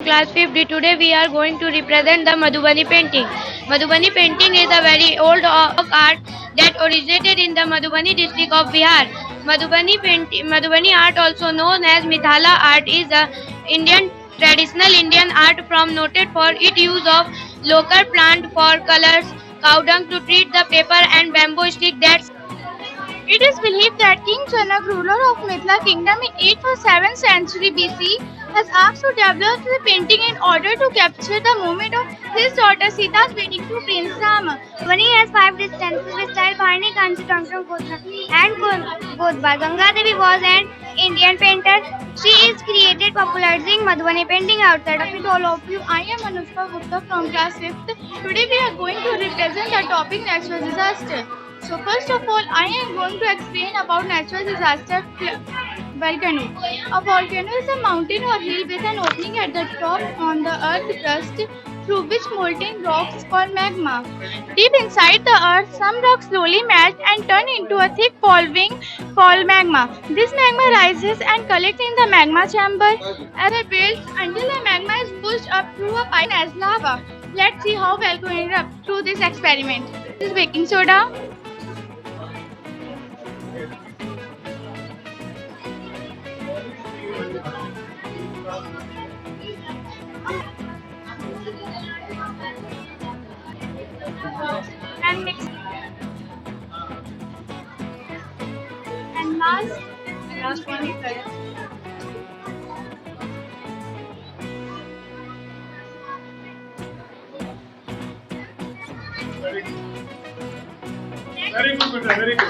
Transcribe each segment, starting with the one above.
class 5th. Today we are going to represent the Madhubani painting. Madhubani painting is a very old folk art that originated in the Madhubani district of Bihar. Madhubani art, also known as Mithala art, is a Indian traditional Indian art form noted for its use of local plant for colors, cow dung to treat the paper, and bamboo stick that. It is believed that King Janak, ruler of Mithila kingdom in 8th or 7th century BC, has asked to develop the painting in order to capture the moment of his daughter Sita's wedding to Prince Rama. Madhubani has 5 distances with style Bharani, Kanchi, Tangsham, Kothra and Godbar. Ganga Devi was an Indian painter. She is created popularizing Madhubani painting outside of With all of you, I am Anushka Gupta from class 5th. Today we are going to represent the topic natural disaster. So first of all, I am going to explain about natural disaster volcano. A volcano is a mountain or hill with an opening at the top on the earth crust through which molten rocks called magma. Deep inside the earth, some rocks slowly melt and turn into a thick following called magma. This magma rises and collects in the magma chamber as it builds until the magma is pushed up through a pipe as lava. Let's see how volcano erupt through this experiment. This is baking soda, and mix. And last one is color.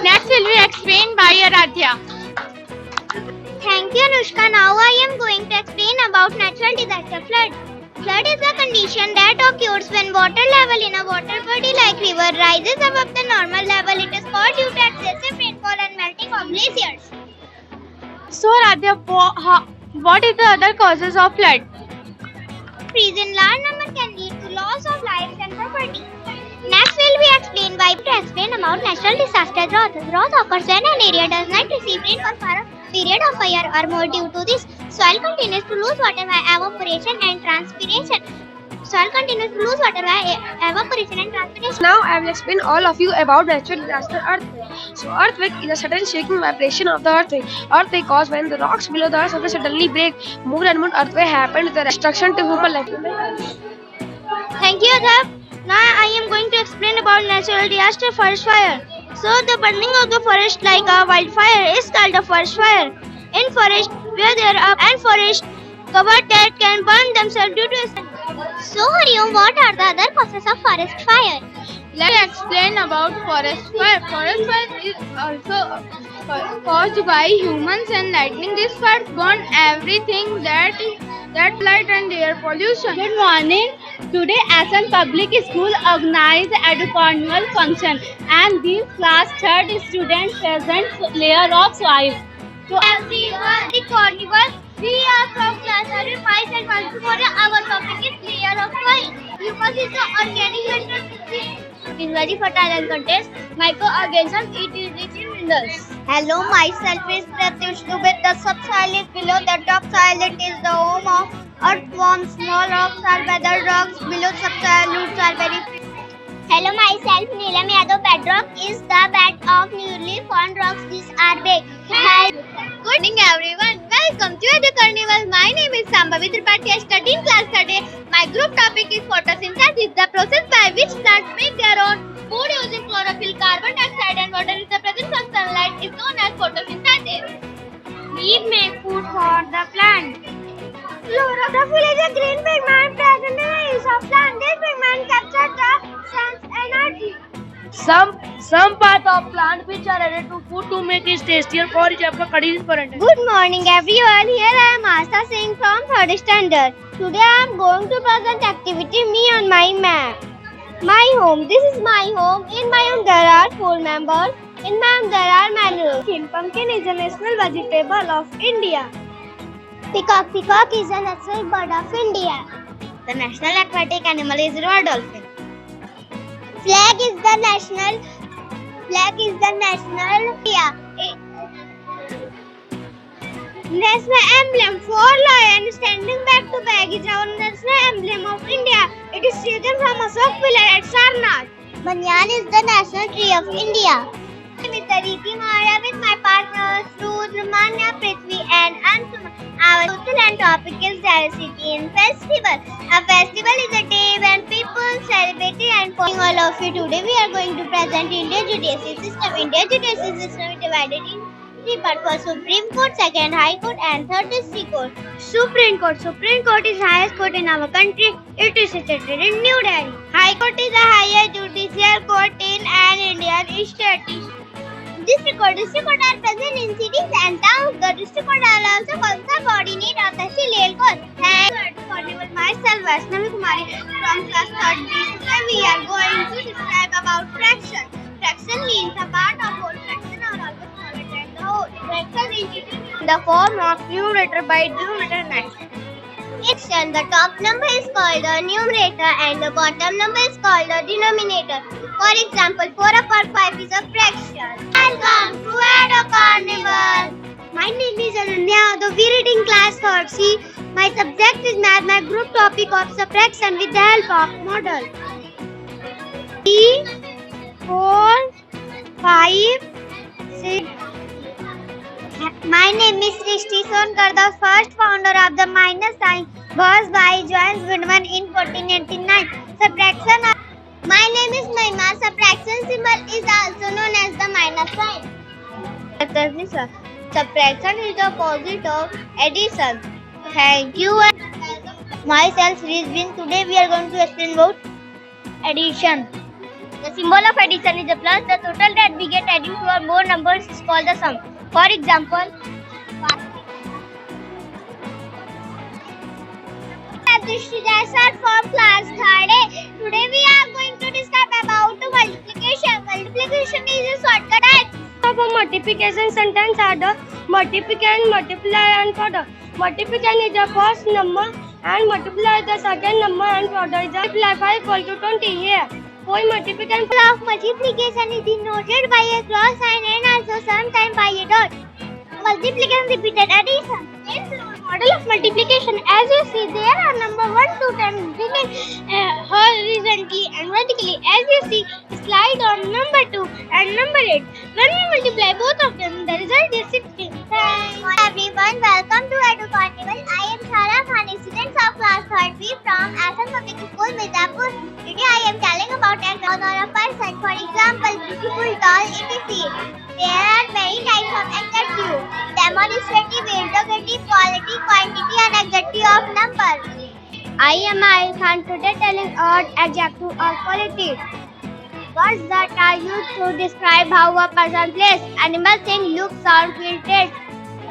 Next will be explained by Aradhya. Thank you, Anushka. Now I am going to explain about natural disaster flood. Flood is a condition that occurs when water level in a water body like river rises above the normal level. It is caused due to excessive rainfall and melting of glaciers. So, Aradhya, what is the other causes of flood? Freeze in large number can lead to loss of lives and property. Next will be explained by to explain about natural disaster drought. Drought occurs when an area does not receive rainfall for a period of a year or more. Due to this, soil continues to lose water by evaporation and transpiration. Now I will explain all of you about natural disaster earthquake. So earthquake is a sudden shaking vibration of the earthquake. Earthquake caused when the rocks below the surface suddenly break. More and more earthquake happened, the destruction to human life. Thank you, Adhar. Now I am going to explain about natural disaster forest fire. So the burning of the forest like a wildfire is called a forest fire. In forest where there are and forest covered that can burn themselves due to. So Hariom, what are the other causes of forest fire? Let's explain about forest fire. Forest fire is also caused by humans and lightning. These fires burn everything that light and air pollution. Good morning. Today SN Public School organized educational function and these class 3rd students present layer of soil. So everyone, the carnival, we are from class 3rd, 5 and 1 to 4. Our topic is layer of soil. Humus is the organic matter. It is very fertile and contains microorganisms. It is rich in minerals. Hello, myself is Pratyush Dubey. The subsoil is below the topsoil. It is the home of earthworms. Small rocks are weathered rocks. Below subsoil, roots are very free. Hello, myself Neelam Yadav. Bedrock is the bed of newly formed rocks. These are big. Good morning, everyone. Welcome to the carnival. My name is Sambhavi Tripathi. I study in class 3rd. My group topic is photosynthesis, the process by which plants make their own food using chlorophyll, carbon dioxide, and water in the presence of sunlight is known as photosynthesis. Leaves make food for the plant. Chlorophyll is a green pigment present in the leaves of plant. This pigment captures the sun's energy. Some part of plant which are added to food to make it tastier. For example, curry is for instance. Good morning, everyone. Here I am Asta Singh from 3rd standard. Today I am going to present activity me and my map. My home. This is my home. In my home there are 4 members. In my home there are many. Pumpkin is a national vegetable of India. Peacock. Peacock is a national bird of India. The national aquatic animal is river dolphin. Flag is the national. National emblem. 4 lions standing back to back is our taken from Ashok pillar at Sarnath. Banyan is the national tree of India. I'm Tariti Maya with my partners Rudra, Manya, Prithvi and Ansuma. Our total and topic is diversity in festival. A festival is a day when people celebrate and all of you. Today we are going to present Indian judicial system. Indian judicial system is divided in three parts: first Supreme Court, second High Court and third District Court. Supreme Court. Supreme Court is highest court in our country. It is situated in New Delhi. High Court is the highest judicial court in an Indian state. District Court. District Court are present in cities and towns. The District Court are also called subordinate of the Tehsil Court. And myself, Vaishnavi Kumari, from class 3rd B. Today we are going to describe about fraction. Fraction means a part of whole fraction or almost smaller than the whole. Fraction is in the form of numerator by denominator next. Fraction. The top number is called the numerator and the bottom number is called the denominator. For example, 4 upon 5 is a fraction. Welcome to Ado Carnival. My name is Ananya, the we reading class 3rd C. My subject is math. My group topic of subtraction with the help of model. 3, 4, 5, 6. My name is Srishti Sonkar, the first founder of the minus sign was by Johannes Goodman in 1489. Subtraction. My name is Mahima. Subtraction symbol is also known as the minus sign. Subtraction is the opposite of addition. Thank you. Myself Rizvin. Today we are going to explain about addition. The symbol of addition is a plus. The total that we get adding to our more numbers is called the sum. For example, Drishti Jaiswal from class 3rd A. Today we are going to describe about multiplication. Multiplication is a shortcut. Of a multiplication sentence are the multiplicand, multiplier and product. Multiplicand is the first number and multiplier is the second number and product is multiply 5 equal to 20 here. कोई multiplicand of multiplication is denoted by a cross sign and also sometimes by a dot. Multiplication repeated addition. Model of multiplication. As you see, there are number 1 to 10 written horizontally and vertically. As you see, slide on number 2 and number 8. When we multiply both of them, the result is 16. Hi everyone, welcome to Ado Carnival. I am Shara Khan, student of class 3rd B from Assam Public School, Mirzapur. Today I am telling about an or a person. For example, beautiful, tall, etc. There are many types of adjectives. Demonstrative, interrogative, quality, quantity and adjective of number. I am Ayush Khan, today telling about adjective of quality. Words that are used to describe how a person plays, animal, thing, look, sound, feel, taste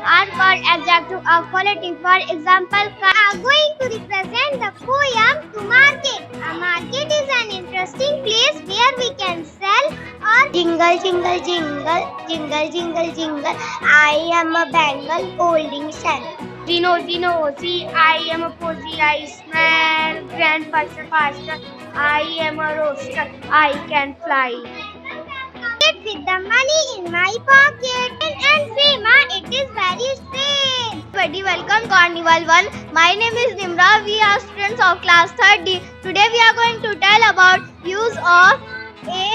are called adjective of quality. For example, we are going to represent the poem to market. A market is an interesting place where we can sell or jingle, jingle, jingle, jingle, jingle, jingle. I am a bangle holding shell. Zino, see, I am a posy, I smell grandfather faster. I am a roaster, I can fly. With the money in my pocket and say, Ma, it is very strange. Everybody, welcome Carnival 1. My name is Nimra. We are students of class 3rd D. Today we are going to tell about use of a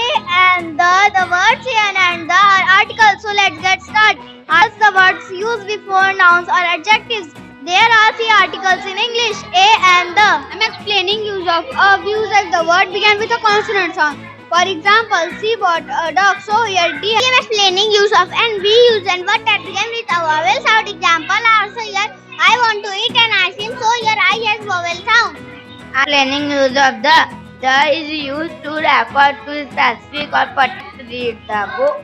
and the words and the articles. So let's get started. As the words used before nouns or adjectives. There are 3 articles in English, a and the. I am explaining use of use as the word began with a consonant sound. For example, C bought a dog, so here D. I am explaining use of and be used and what that began with a vowel sound. Example also here, I want to eat an ice cream, so here I has vowel sound. Explaining use of the is used to refer to specific or particular read the book.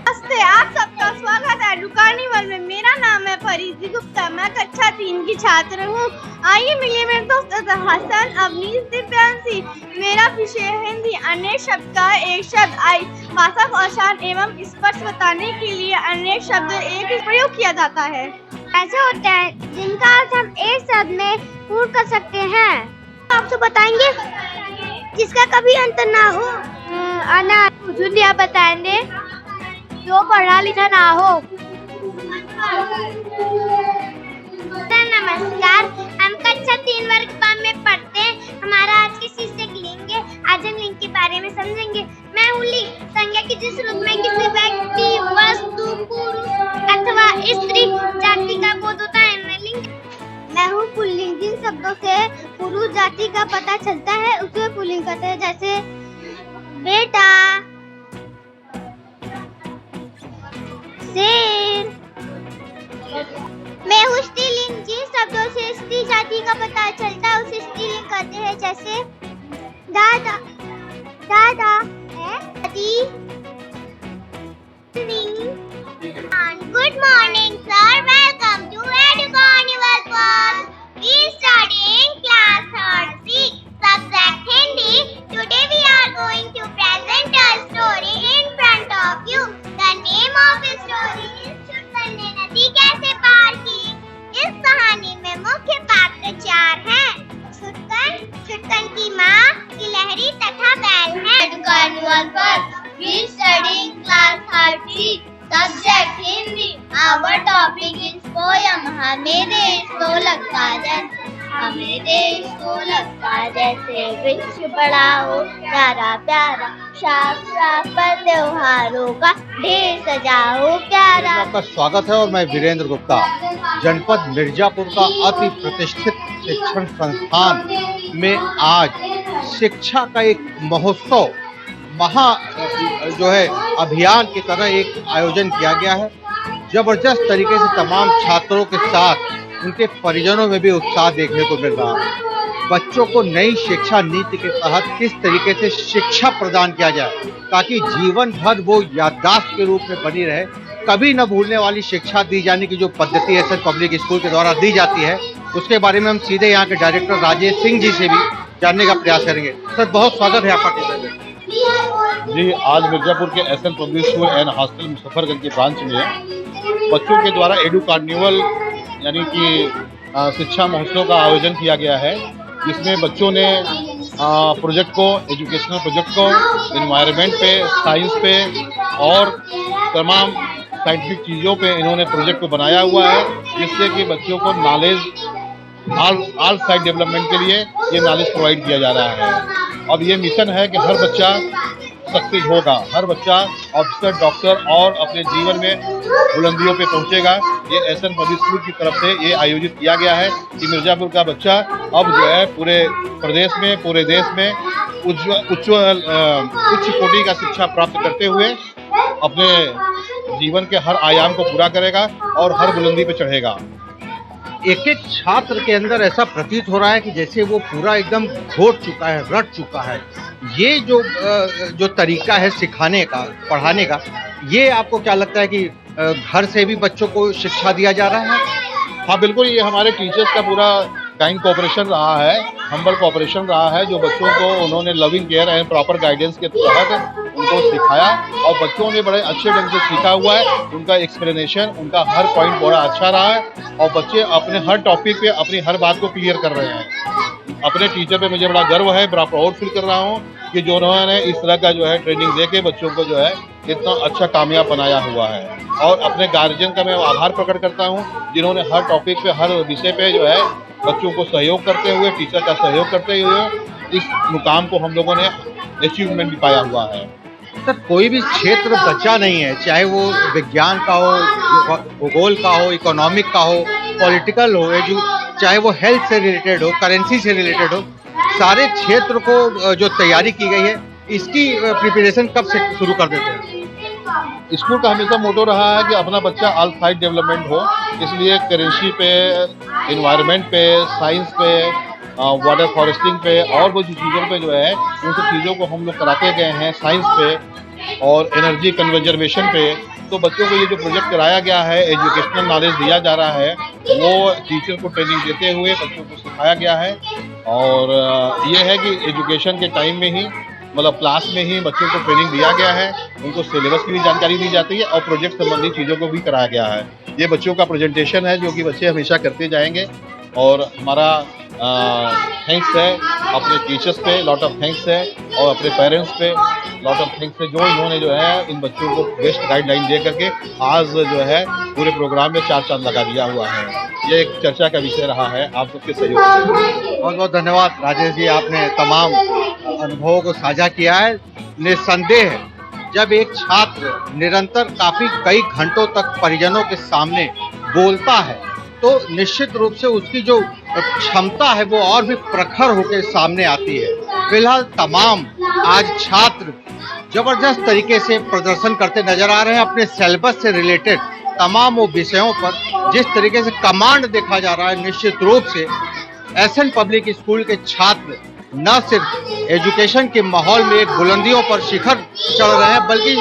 नमस्ते, आप सबका स्वागत है edu carnival में। मेरा नाम है फरीदी गुप्ता। मैं कक्षा 3 की छात्र हूँ। आइए मिलिए मेरे दोस्त हसन, अवनीश, दिव्यांशी। मेरा विषय है हिंदी। अनेक शब्द का एक शब्द आई। भाषा को आसान एवं स्पष्ट बताने के लिए अनेक शब्द एक ही प्रयोग किया जाता है। ऐसे होते हैं जिनका अर्थ हम एक शब्द में पूर्ण कर सकते हैं। आपसे बताएंगे जिसका कभी अंत ना हो। अना बताएंगे जो पढ़ा लिखा ना हो। नमस्कार, हम कक्षा 3 वर्ग में पढ़ते हैं। मैं हूँ पुल्लिंग। जिन शब्दों से पुरुष जाति का पता चलता है उसे पुल्लिंग कहते हैं, जैसे बेटा, शेर। मैं हूँ स्त्रीलिंग। जिन शब्दों से स्त्री जाति का पता चलता है उसे स्त्रीलिंग कहते हैं, जैसे दादा, दादा, दादी। Good morning, sir. Welcome to Educarnival Class. We studying class 3, subject Hindi. Today we are going to present a story in front of you. The name of the story is चुटकन ने नदी कैसे पार की। इस कहानी में मुख्य पात्र 4 हैं। चुटकन, चुटकन की माँ, गिलहरी तथा बैल हैं। Educarnival Class. We studying class 3. Subject Hindi. Our topic is poem. हमें देश को लगता जैसे, हमें देश को लगता जैसे वृक्ष बड़ा हो प्यारा प्यारा, शाख शाख पर त्योहारों का ढेर सजा हो प्यारा। आपका स्वागत है और मैं वीरेंद्र गुप्ता। जनपद मिर्जापुर का अति प्रतिष्ठित शिक्षण संस्थान में आज शिक्षा का एक महोत्सव जो है अभियान की तरह एक आयोजन किया गया है। जबरदस्त तरीके से तमाम छात्रों के साथ उनके परिजनों में भी उत्साह देखने को मिल रहा है। बच्चों को नई शिक्षा नीति के तहत किस तरीके से शिक्षा प्रदान किया जाए ताकि जीवन भर वो याददाश्त के रूप में बनी रहे, कभी न भूलने वाली शिक्षा दी जाने की जो पद्धति है सर पब्लिक स्कूल के द्वारा दी जाती है, उसके बारे में हम सीधे यहाँ के डायरेक्टर राजेश सिंह जी से भी जानने का प्रयास करेंगे। सर बहुत स्वागत है आपका टीचर में। जी, आज मिर्जापुर के SN public school and hostel Muzaffarganj के ब्रांच में बच्चों के द्वारा एडू कार्निवल यानी कि शिक्षा महोत्सव का आयोजन किया गया है, जिसमें बच्चों ने प्रोजेक्ट को, एजुकेशनल प्रोजेक्ट को एनवायरनमेंट पे, साइंस पे और तमाम साइंटिफिक चीज़ों पे इन्होंने प्रोजेक्ट को बनाया हुआ है, जिससे कि बच्चों को नॉलेज ऑल साइड डेवलपमेंट के लिए ये नॉलेज प्रोवाइड किया जा रहा है। अब ये मिशन है कि हर बच्चा सक्सेस होगा, हर बच्चा ऑफिसर, डॉक्टर और अपने जीवन में बुलंदियों पे पहुंचेगा। ये एसएन पब्लिक स्कूल की तरफ से ये आयोजित किया गया है कि मिर्जापुर का बच्चा अब जो है पूरे प्रदेश में, पूरे देश में उच्च कोटि का शिक्षा प्राप्त करते हुए अपने जीवन के हर आयाम को पूरा करेगा और हर बुलंदी पे चढ़ेगा। एक एक छात्र के अंदर ऐसा प्रतीत हो रहा है कि जैसे वो पूरा एकदम घोट चुका है, रट चुका है। ये जो तरीका है सिखाने का, पढ़ाने का, ये आपको क्या लगता है कि घर से भी बच्चों को शिक्षा दिया जा रहा है? हाँ बिल्कुल, ये हमारे टीचर्स का पूरा काइंड कोऑपरेशन रहा है, हम्बल कोऑपरेशन रहा है, जो बच्चों को उन्होंने loving care and proper guidance के तहत उनको सिखाया और बच्चों ने बड़े अच्छे ढंग से सीखा हुआ है। उनका एक्सप्लेनेशन, उनका हर पॉइंट बड़ा अच्छा रहा है और बच्चे अपने हर टॉपिक पे अपनी हर बात को क्लियर कर रहे हैं। अपने टीचर पे मुझे बड़ा गर्व है, बड़ा प्राउड फील कर रहा हूँ कि जो उन्होंने इस तरह का जो है ट्रेनिंग दे के बच्चों को जो है इतना अच्छा कामयाब बनाया हुआ है। और अपने गार्जियन का मैं आभार प्रकट करता हूँ जिन्होंने हर टॉपिक पे, हर विषय पे जो है बच्चों को सहयोग करते हुए, टीचर का सहयोग करते हुए इस मुकाम को हम लोगों ने अचीवमेंट भी पाया हुआ है। सर कोई भी क्षेत्र बचा नहीं है, चाहे वो विज्ञान का हो, भूगोल का हो, इकोनॉमिक का हो, पॉलिटिकल हो, चाहे वो हेल्थ से रिलेटेड हो, करेंसी से रिलेटेड हो, सारे क्षेत्र को जो तैयारी की गई है इसकी प्रिपरेशन कब से शुरू कर देते हैं? स्कूल का हमेशा मोटो रहा है कि अपना बच्चा ऑल साइड डेवलपमेंट हो, इसलिए करेंसी पे, एनवायरनमेंट पे, साइंस पे, वाटर फॉरेस्टिंग पे और वो चीज़ों पे जो है उन सब चीज़ों को हम लोग कराते गए हैं। साइंस पे और एनर्जी कंजर्वेशन पे तो बच्चों को ये जो प्रोजेक्ट कराया गया है, एजुकेशनल नॉलेज दिया जा रहा है, वो टीचर को ट्रेनिंग देते हुए बच्चों को सिखाया गया है। और ये है कि एजुकेशन के टाइम में ही, मतलब क्लास में ही बच्चों को ट्रेनिंग दिया गया है, उनको सिलेबस की भी जानकारी दी जाती है और प्रोजेक्ट संबंधी चीज़ों को भी कराया गया है। ये बच्चों का प्रेजेंटेशन है जो कि बच्चे हमेशा करते जाएंगे और हमारा थैंक्स है अपने टीचर्स पे, लॉट ऑफ थैंक्स है, और अपने पेरेंट्स पे लॉट ऑफ थैंक्स है जो इन्होंने जो है इन बच्चों को बेस्ट गाइडलाइन दे करके आज जो है पूरे प्रोग्राम में 4 चांद लगा दिया हुआ है। ये एक चर्चा का विषय रहा है आप सबके सहयोग से। बहुत बहुत धन्यवाद राजेश जी, आपने तमाम अनुभवों को साझा किया है। निस्संदेह जब एक छात्र निरंतर कई घंटों तक परिजनों के सामने बोलता है तो निश्चित रूप से उसकी जो क्षमता है वो और भी प्रखर होकर सामने आती है। फिलहाल तमाम आज छात्र जबरदस्त तरीके से प्रदर्शन करते नजर आ रहे हैं अपने सिलेबस से रिलेटेड तमाम वो विषयों पर। जिस तरीके से कमांड देखा जा रहा है, निश्चित रूप से एसएन पब्लिक स्कूल के छात्र न सिर्फ एजुकेशन के माहौल में एक बुलंदियों पर शिखर चढ़ रहे हैं, बल्कि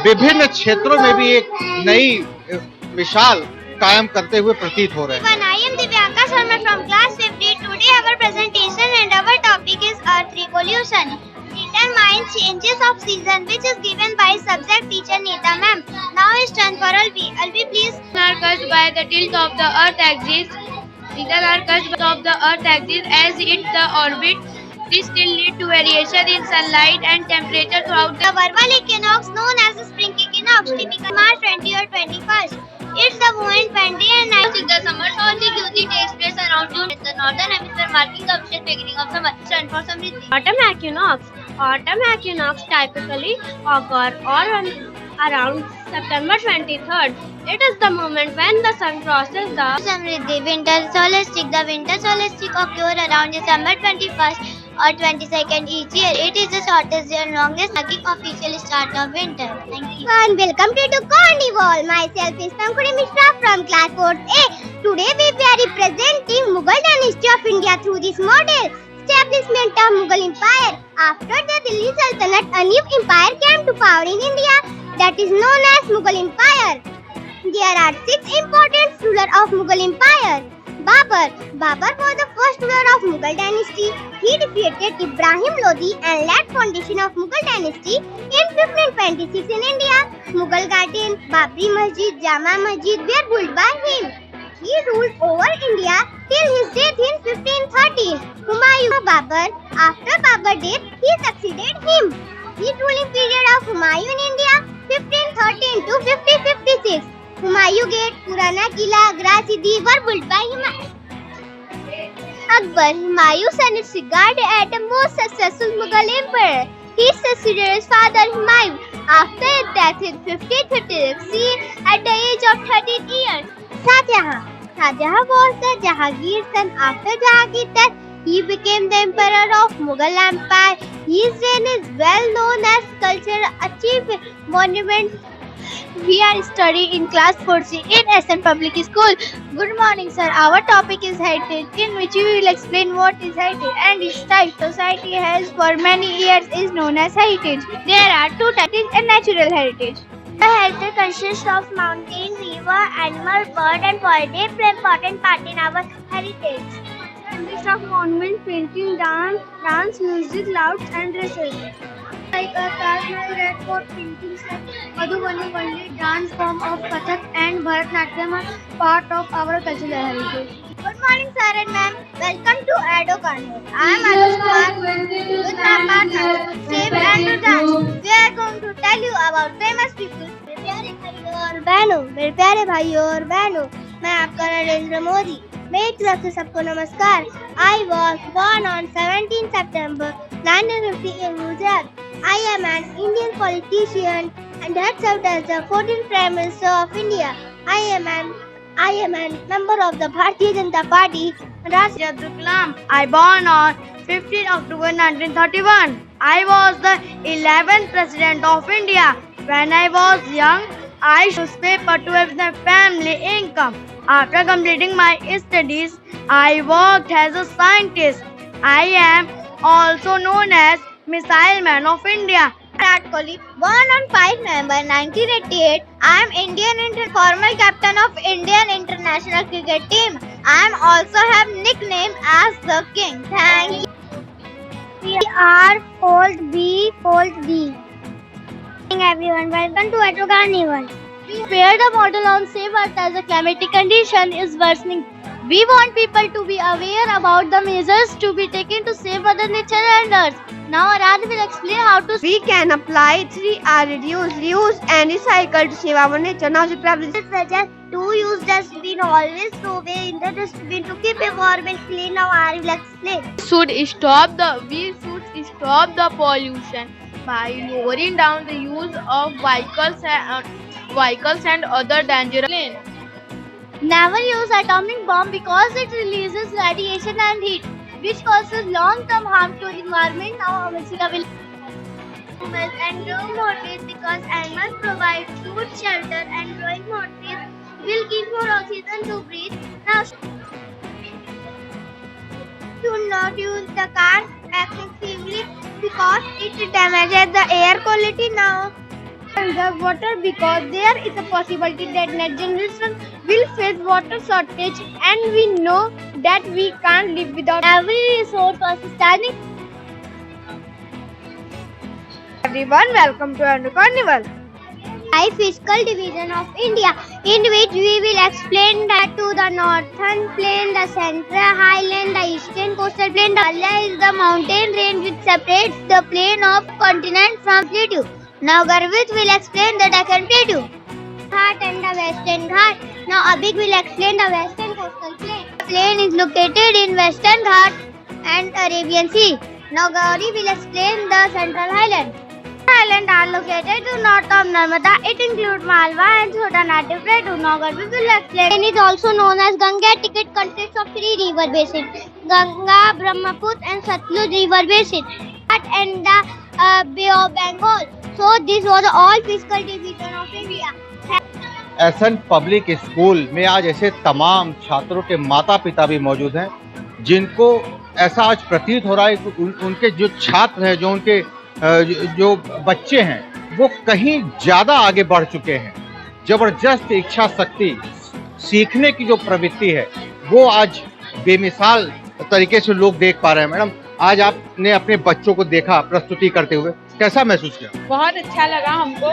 विभिन्न क्षेत्रों में भी एक नई मिसाल कायम करते हुए प्रतीत हो रहे हैं। I am Divyanka Sharma from class 50. Today our presentation and our topic is Earth Revolution. Determine changes of season, which is given by subject teacher Neeta ma'am. Now it's turn for Alvi. Alvi, please. Are caused by the tilt of the earth axis. Seasons are caused of the earth axis as it the orbit. This will lead to variation in sunlight and temperature throughout The verbal equinox, known as the spring equinox, typically March 20 or 21st. It's the moment when day and night in the summer solstice usually takes place around June in the northern hemisphere, marking the official beginning of summer. Stand for Samriddhi. Autumn equinox. Autumn equinox typically occur around September 23rd. It is the moment when the sun crosses the Samriddhi. Winter solstice. The winter solstice occurs around December 21st or 22nd each year. It is the shortest and longest marking official start of winter. Thank you. And welcome to Carnival. Myself is Pankuri Mishra from class 4th A. Today we are representing Mughal dynasty of India through this model. Establishment of Mughal Empire. After the Delhi Sultanate, a new empire came to power in India that is known as Mughal Empire. There are 6 important rulers of Mughal Empire. Babur was the first ruler of Mughal dynasty. He defeated Ibrahim Lodi and laid foundation of Mughal dynasty in 1526 in India. Mughal garden, Babri Masjid, Jama Masjid were built by him. He ruled over India till his death in 1513. Humayun Babur. After Babur's death, he succeeded him. His ruling period of Humayun in India 1513 to 1556. Humayun Gate, Purana Kila, Agra Sidi were built by Humayun. Akbar, Humayun's son, is regarded as the most successful Mughal emperor. He succeeded his father Humayun after his death in 1556 at the age of 13 years. Shahjahan was the Jahangir's son. After Jahangir's death, he became the emperor of Mughal Empire. His reign is well known as cultural achievement monuments. We are studying in class 4C in SN Public School. Good morning, sir. Our topic is heritage, in which we will explain what is heritage and its type society has for many years is known as heritage. There are 2 types: and natural heritage. The heritage consists of mountain, river, animal, bird and forest. They play important part in our heritage. Consists of monument, painting, dance, music, louds and dresses. Like a Taj Mahal, Red Fort, paintings like Madhubani, Pandit, dance form of Kathak and Bharatanatyam are part of our cultural heritage. Good morning, sir and ma'am. Welcome to Ado Carnival. I am Anush Kumar with my partner, Save and to Dance. We are going to tell you about famous people. मेरे प्यारे भाइयों और बहनों, मैं आपका नरेंद्र मोदी। मेरी तरफ से सबको नमस्कार। I was born on 17 September 1950 in Gujarat. I am an Indian politician and had served as the 14th Prime Minister of India. I am a member of the Bharatiya Janata Party. Abdul Kalam. I born on 15 October 1931. I was the 11th President of India. When I was young, I used paper to have the family income. After completing my studies, I worked as a scientist. I am also known as Missile Man of India. Virat Kohli, born on 5 November 1988, I am former captain of Indian international cricket team. I am also have nickname as the King. Thank you. We are Fold B, Fold B. Everyone, welcome to Ado Carnival. Where the model on Save Earth as a climatic condition is worsening. We want people to be aware about the measures to be taken to save Mother Nature and Earth. Now Aradhi will explain how to. We can apply 3R: reduce, reuse and recycle to save our nature. Now the problem is suggest to use dustbin, always throw away in the dustbin to keep environment clean. Now I will explain. We should stop the pollution by lowering down the use of vehicles and other dangerous planes. Never use atomic bomb because it releases radiation and heat, which causes long-term harm to the environment. Now, Amazika will and grow more trees because animals provide food, shelter, and growing more trees will give more oxygen to breathe. Now, do not use the car excessively because it damages the air quality. Now, conserve water because there is a possibility that next generation will face water shortage, and we know that we can't live without every resource for sustaining. Everyone, welcome to our carnival. High Fiscal Division of India, in which we will explain that to the northern plain, the central highland, the eastern coastal plain. The Himalaya is the mountain range which separates the plain of continent from plateau. Now Garvit will explain the Deccan Plateau, Ghat and the Western Ghat. Now Abhig will explain the Western Coastal Plain. The plain is located in Western Ghat and Arabian Sea. Now Gauri will explain the Central Highland. Islands are located to north of Narmada. It includes Malwa and Chota Nagpur Plateau. Now Garvit will explain. It is also known as Ganga. It consists of three river basins: Ganga, Brahmaputra and Satluj river basin, and the Bay of Bengal. So this was all fiscal division of India. SN public school में आज ऐसे तमाम छात्रों के माता पिता भी मौजूद हैं जिनको ऐसा आज प्रतीत हो रहा है कि उनके जो छात्र हैं, जो उनके जो बच्चे हैं, वो कहीं ज़्यादा आगे बढ़ चुके हैं। ज़बरदस्त इच्छा शक्ति, सीखने की जो प्रवृत्ति है, वो आज बेमिसाल तरीके से लोग देख पा रहे हैं। मैडम, आज आपने अपने बच्चों को देखा प्रस्तुति करते हुए, कैसा महसूस किया? बहुत अच्छा लगा हमको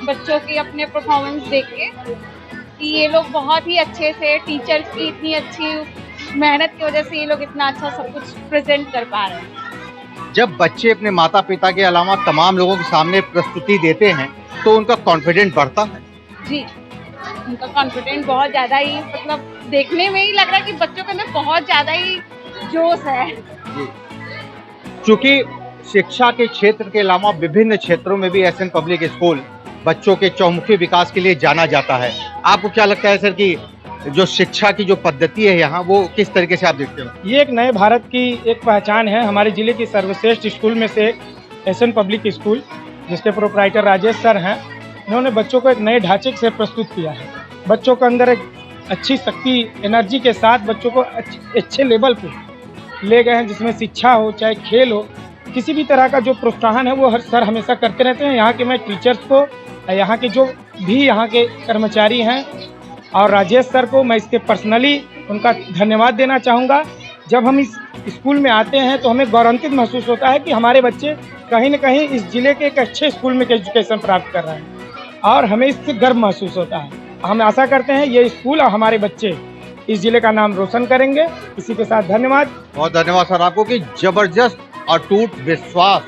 बच्चों की अपने परफॉर्मेंस देख के कि ये लोग बहुत ही अच्छे से, टीचर्स की इतनी अच्छी मेहनत की वजह से ये लोग इतना अच्छा सब कुछ प्रेजेंट कर पा रहे हैं। जब बच्चे अपने माता पिता के अलावा तमाम लोगों के सामने प्रस्तुति देते हैं तो उनका कॉन्फिडेंस बढ़ता है। जी, उनका कॉन्फिडेंस बहुत ज़्यादा ही, मतलब देखने में ही लग रहा है कि बच्चों के अंदर बहुत ज़्यादा ही जोश है। जी, चूँकि शिक्षा के क्षेत्र के अलावा विभिन्न क्षेत्रों में भी एसएन पब्लिक स्कूल बच्चों के चौमुखी विकास के लिए जाना जाता है। आपको क्या लगता है सर कि जो शिक्षा की जो पद्धति है यहाँ, वो किस तरीके से आप देखते हो? ये एक नए भारत की एक पहचान है। हमारे जिले की सर्वश्रेष्ठ स्कूल में से एसएन पब्लिक स्कूल, जिसके प्रोप्राइटर राजेश सर हैं, इन्होंने बच्चों को एक नए ढांचे से प्रस्तुत किया है। बच्चों के अंदर एक अच्छी शक्ति, एनर्जी के साथ बच्चों को अच्छे लेवल पे ले गए हैं, जिसमें शिक्षा हो चाहे खेल हो, किसी भी तरह का जो प्रोत्साहन है वो हर सर हमेशा करते रहते हैं। यहाँ के मैं टीचर्स को, यहाँ के जो भी यहाँ के कर्मचारी हैं और राजेश सर को मैं इसके पर्सनली उनका धन्यवाद देना चाहूँगा। जब हम इस स्कूल में आते हैं तो हमें गौरवान्वित महसूस होता है कि हमारे बच्चे कहीं न कहीं इस जिले के एक अच्छे स्कूल में एजुकेशन प्राप्त कर रहे हैं और हमें इससे गर्व महसूस होता है। हम आशा करते हैं ये स्कूल और हमारे बच्चे इस जिले का नाम रोशन करेंगे। इसी के साथ धन्यवाद। बहुत धन्यवाद सर आपको कि जबरदस्त अटूट विश्वास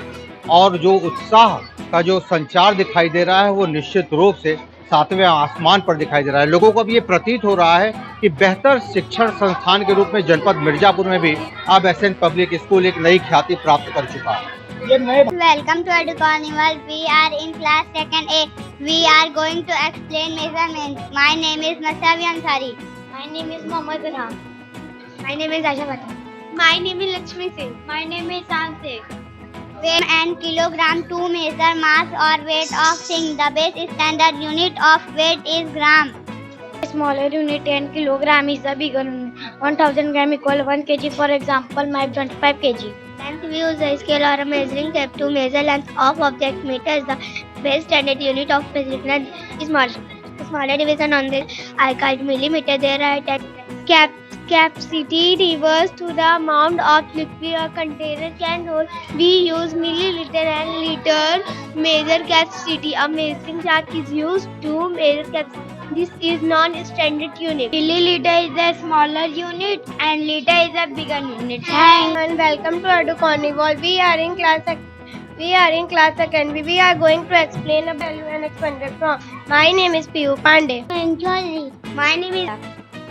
और जो उत्साह का जो संचार दिखाई दे रहा है, वो निश्चित रूप से सातवें आसमान पर दिखाई दे रहा है। लोगों को अब ये प्रतीत हो रहा है कि बेहतर शिक्षण संस्थान के रूप में जनपद मिर्जापुर में भी अब एसएन पब्लिक स्कूल एक नई ख्याति प्राप्त कर चुका है। Welcome to our carnival. We are in class 2nd A. We are going to explain measurements. My name is Nasavi Ansari. My name is Mohammad Burhan. My name is Asha Bhatta. My name is Lakshmi Singh. My name is Sansek. Weight and kilogram to measure mass or weight of thing. The base standard unit of weight is gram. Smaller unit 10 kilogram is the bigger unit. 1000 gram equal 1 kg. For example, my 25 kg. Length, we use a scale or a measuring tape to measure length of object. Meters, the base standard unit of measurement is smaller division on this. I called millimeter. There are 10 Capacity refers to the amount of liquid a container can hold. We use milliliter and liter measure capacity. A measuring chart is used to measure capacity. This is non-standard unit. Milliliter is the smaller unit and liter is the bigger unit. Hi and welcome to Adu Carnival. We are in class 2nd. We are going to explain a value and expanded from. My name is Piyu Pandey. Enjoy. My name is.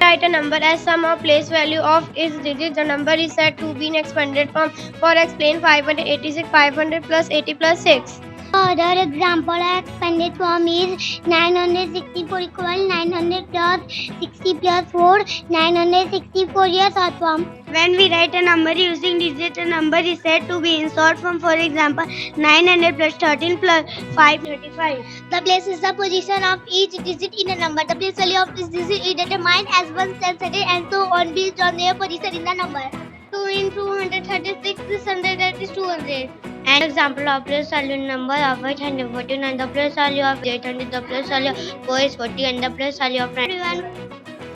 Write a number as sum of place value of its digits. The number is said to be in expanded form. For explain 586, 500 plus 80 plus 6. Other example I expanded form is 964 equal 900 plus 60 plus 4, 964 years short form. When we write a number using digit, a number is said to be in short form. For example, 900 plus 13 plus 5, 35. The place is the position of each digit in a number. The place value of this digit is determined as 1 sensitive and so on based on their position in the number. 2 into 136 is 100, that is 200. An example of place value number of 849, the place value of 800, the place value of 4 is 40 and the place value of 9.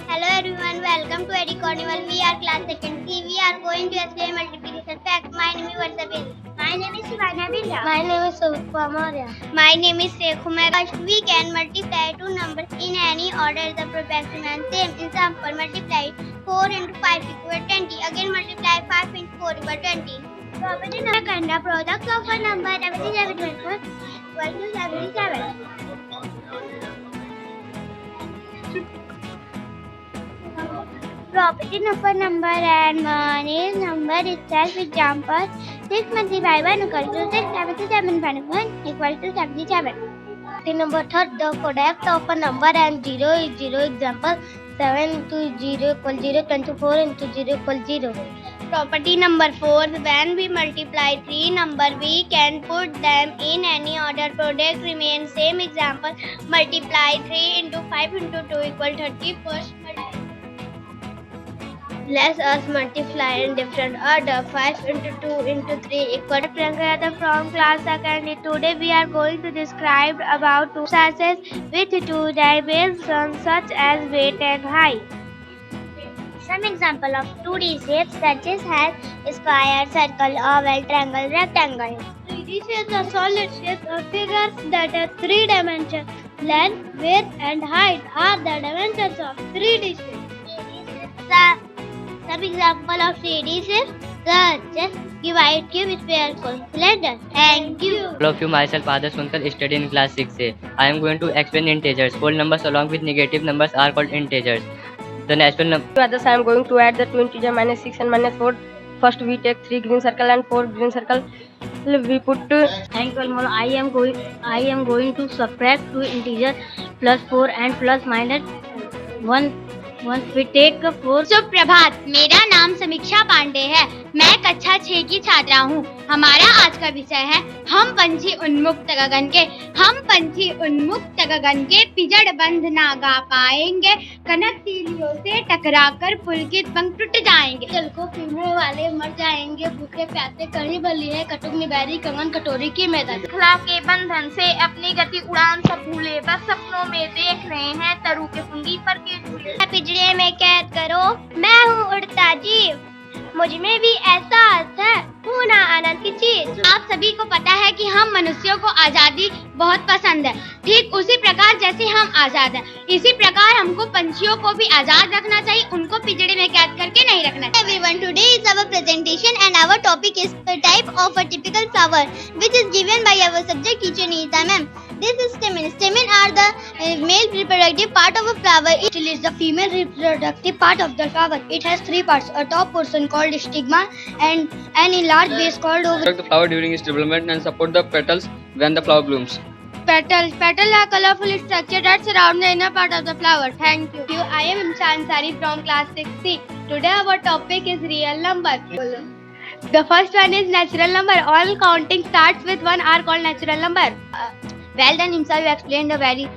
Hello everyone, welcome to Eddie Carnival. We are class 2nd C. We are going to explain multiplication facts. My name is Varsabin. My name is Shivana Binda. My name is Subhapa Maurya. My name is Sheikh Umar. First, we can multiply two numbers in any order. The proportion remains same. Example, multiply 4 into 5 equal 20. Again, multiply 5 into 4 equal 20. Property number and the product of a number 77 equal to 77. Property of a number and one is number itself. Example, 6 multiplied by 1 equal to 6, 77 by 1 equal to 77. Property number third, the product of a number and 0 is 0. Example, 7 into 0 equals 0, 24 into 0 equals 0. Property number 4, when we multiply three numbers, we can put them in any order. Product remains same. Example, multiply 3 into 5 into 2 equal 30. First, let us multiply in different order. 5 into 2 into 3 equal to Priyanka from class 2nd. Today we are going to describe about two sizes with two dimensions such as weight and height. Some example of 2D shapes such as square, circle, oval, triangle, rectangle. 3D shapes are solid shapes or figures that have 3 dimensions. Length, width and height are the dimensions of 3D shapes. Some example of 3D shapes such as divide, cube, sphere, cone, cylinder. Thank you. Hello of you, myself Adarsh Sunkar, study in class 6A. I am going to explain integers. Whole numbers along with negative numbers are called integers. The natural number. Others, I am going to add the two integers minus 6 and minus 4. First we take 3 green circle and 4 green circle. We put I am going to subtract two integers plus 4 and plus minus 1. Once we take 4. सुप्रभात, मेरा नाम समीक्षा पांडे है। मैं कक्षा 6 की छात्रा हूँ। हमारा आज का विषय है हम पंछी उन्मुक्त गगन के पिजड़ बंध ना गा पाएंगे, कनक तीलियों से टकराकर पुलकित पंख टूट जाएंगे, जल को पीने वाले मर जाएंगे, भूखे प्यासे कहीं बली है, कटुक निबैरी कंगन कटोरी की मैदान, खिलाफ के बंधन से अपनी गति उड़ान सब भूले, बस सपनों में देख रहे हैं तरु के पुंगी पर के झूले। पिंजरे में कैद करो, मैं हूँ उड़ता जीव, मुझ में भी ऐसा अर्थ है, हूँ ना आनंद की चीज। आप सभी को पता है कि हम मनुष्यों को आजादी बहुत पसंद है। ठीक उसी प्रकार जैसे हम आजाद हैं, इसी प्रकार हमको पंछियों को भी आजाद रखना चाहिए, उनको पिंजरे में कैद करके नहीं रखना चाहिए। Everyone, today is our presentation and our topic is the type of a typical flower, which is given by our subject teacher Neeta ma'am. This is stamen. Stamen are the male reproductive part of a flower. It is the female reproductive part of the flower. It has 3 parts: a top portion called stigma and an enlarged base called ovary. The flower during its development and support the petals when the flower blooms. Petals are colorful structure that surround the inner part of the flower. Thank you. I am Imsha Ansari from class 6C. Today our topic is real number. The first one is natural number. All counting starts with 1 are called natural number. Well done, Imsha. You explained the very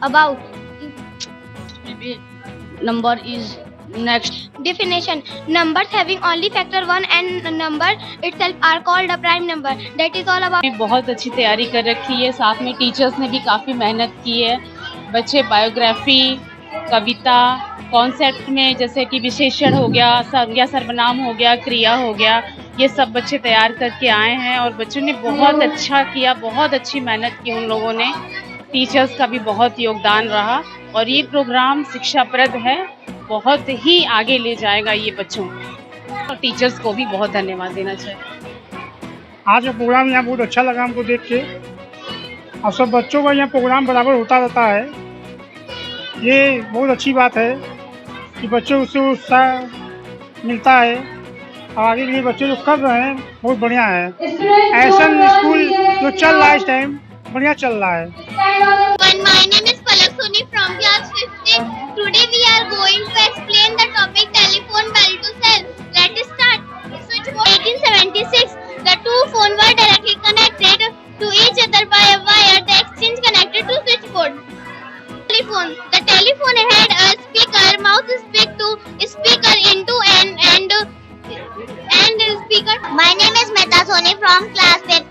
about. number is next. Definition: numbers having only factor 1 and number itself are called a prime number. That is all about. बहुत अच्छी तैयारी कर रखी है, साथ में teachers ने भी काफ़ी मेहनत की है। बच्चे बायोग्राफी, कविता, कॉन्सेप्ट में जैसे कि विशेषण हो गया, संज्ञा सर्वनाम हो गया, क्रिया हो गया, ये सब बच्चे तैयार करके आए हैं और बच्चों ने बहुत अच्छा किया, बहुत अच्छी मेहनत की उन लोगों ने। टीचर्स का भी बहुत योगदान रहा और ये प्रोग्राम शिक्षाप्रद है, बहुत ही आगे ले जाएगा ये बच्चों और टीचर्स को भी बहुत धन्यवाद देना चाहिए। आज का प्रोग्राम यहाँ बहुत अच्छा लगा हमको देख के, और सब बच्चों का यहाँ प्रोग्राम बराबर होता रहता है। ये बहुत अच्छी बात है कि बच्चों को उत्साह मिलता है और आगे के लिए बच्चे जो कर रहे हैं बहुत बढ़िया है। ऐसा स्कूल जो चल रहा है इस टाइम बढ़िया चल रहा है। My name is Palak Soni from class 15. Today we are going to explain the topic telephone bell to cell. Let us start. Switchboard 1876. The two phones were directly connected to each other by a wire. The exchange connected to switchboard. Telephone. The telephone had a speaker. Mouth speak to speaker into and speaker. My name is Mehta Soni from class 5th.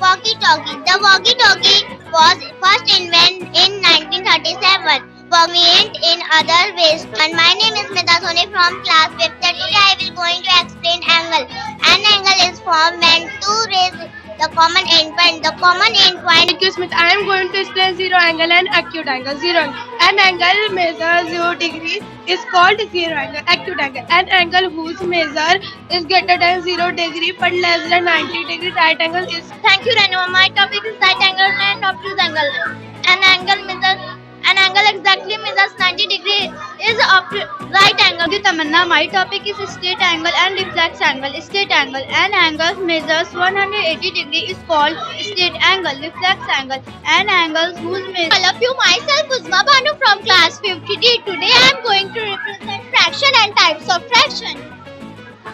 Walkie-talkie. The walkie-talkie was first invented in 1937. Convenient in other ways. And my name is Mehta Soni from class 5th. Today I will going to explain angle. An angle is formed when to raise the common endpoint. The common endpoint. Thank you, Smith. I am going to explain zero angle and acute angle. Zero angle. An angle measures 0 degree is called zero angle. Acute angle. An angle whose measure is greater than 0 degree but less than 90 degree. Right angle is. Thank you, Renu. My topic is right angle and obtuse angle. An angle exactly measures 90 degree is right angle. Tamanna. My topic is straight angle and reflex angle. Straight angle. An angle measures 180 degree is called straight angle. Reflex angle. An angle whose measure. I love you. Myself Uzma Banu from class 50D. Today I am going to represent fraction and types of fraction.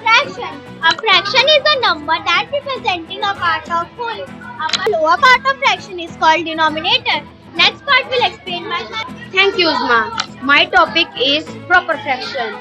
Fraction. A fraction is a number that representing a part of whole. A lower part of fraction is called denominator. Next part will explain my. Thank you, Uzma. My topic is proper fraction.